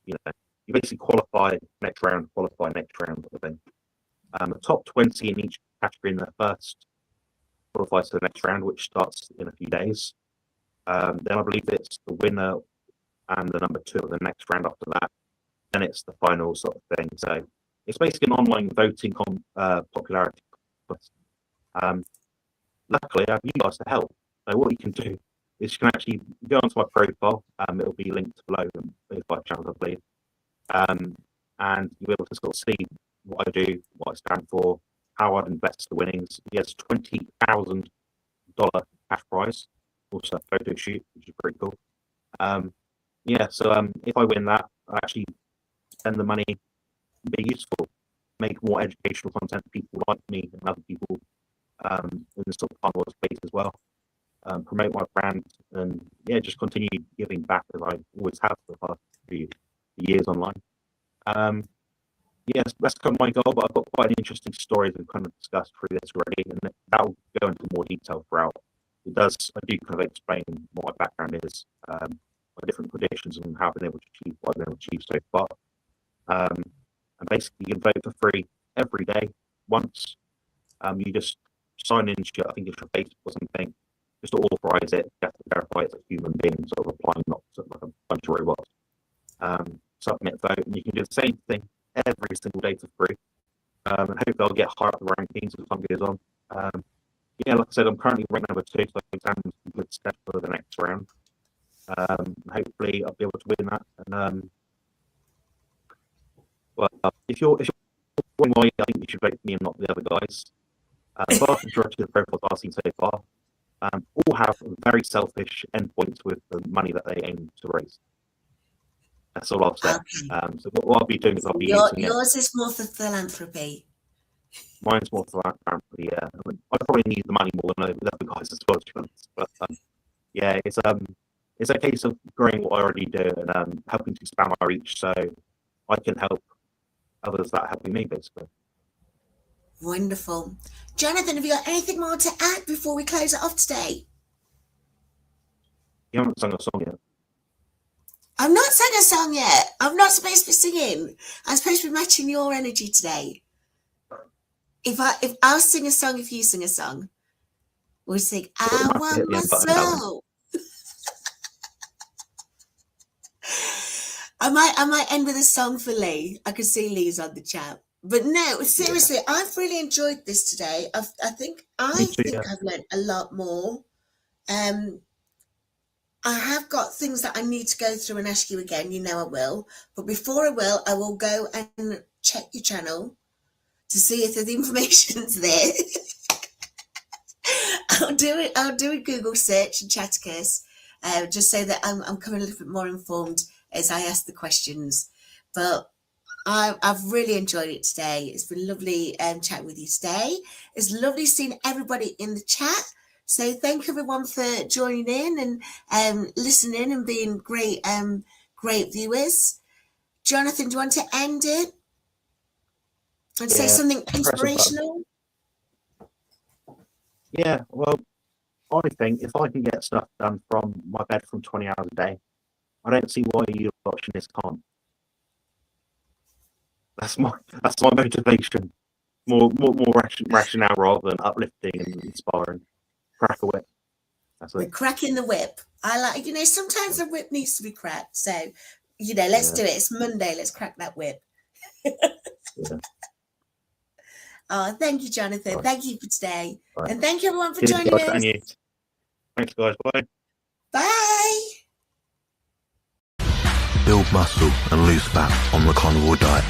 you basically qualify next round, sort of thing. The top 20 in each category in the first qualifies to the next round, which starts in a few days. Then I believe it's the winner and the number 2 of the next round after that. Then it's the final sort of thing. So it's basically an online voting popularity contest. Luckily, I have you guys to help. So what you can do is you can actually go onto my profile. It'll be linked below in 5 channels, I believe. And you'll be able to sort of see what I do, what I stand for, how I'd invest the winnings. He has $20,000 cash prize, also a photo shoot, which is pretty cool. So if I win that, I actually spend the money, be useful, make more educational content for people like me and other people in the sort of carnivore space as well. Promote my brand and just continue giving back as I always have for the past few years online. That's kind of my goal, but I've got quite an interesting story we've kind of discussed through this already, and that'll go into more detail throughout. I do kind of explain what my background is, my different conditions, and how I've been able to achieve what I've been able to achieve so far. And basically, you can vote for free every day once. You just sign in, I think it's your Facebook or something, just to authorize it. You have to verify it's a human being, sort of replying, not sort of like a bunch of robots. Submit vote, and you can do the same thing every single day for free. And hopefully I'll get higher up the rankings as time goes on. Like I said, I'm currently ranked number 2, so I'm a good step for the next round. Hopefully I'll be able to win that. And if you're wondering why I think you should vote for me and not the other guys, the vast majority of the profiles I've seen so far all have very selfish endpoints with the money that they aim to raise. That's all I'll say. Okay. So what I'll be doing is I'll be using yours is more for philanthropy. Mine's more for philanthropy, yeah. I probably need the money more than the other guys as well, to be honest. But it's a case of growing what I already do and helping to expand my reach so I can help others that are helping me, basically. Wonderful. Jonathan, have you got anything more to add before we close it off today? You haven't sung a song yet. I've not sang a song yet. I'm not supposed to be singing. I'm supposed to be matching your energy today. If I'll sing a song, if you sing a song, we'll sing I Want My Soul. I might end with a song for Lee. I can see Lee's on the chat. But no, seriously, I've really enjoyed this today. I think I've learned a lot more. I have got things that I need to go through and ask you again. You know I will. But before I will go and check your channel to see if the information's there. I'll do a Google search and Chattercase, just so that I'm coming a little bit more informed as I ask the questions. But I've really enjoyed it today. It's been lovely chatting with you today. It's lovely seeing everybody in the chat. So thank you everyone for joining in and listening and being great viewers. Jonathan, do you want to end it and say something inspirational? Yeah, well, I think if I can get stuff done from my bed from 20 hours a day, I don't see why you watching this can't. That's my motivation. More rationale rather than uplifting and inspiring. Crack a whip. That's We're it. cracking the whip. I like, sometimes the whip needs to be cracked. So, let's do it. It's Monday. Let's crack that whip. Yeah. Oh, thank you, Jonathan. Right. Thank you for today. Right. And thank you, everyone, for Cheers, joining guys, us. and you. Thanks, guys. Bye. Bye. Build muscle and lose fat on the Carnivore Diet.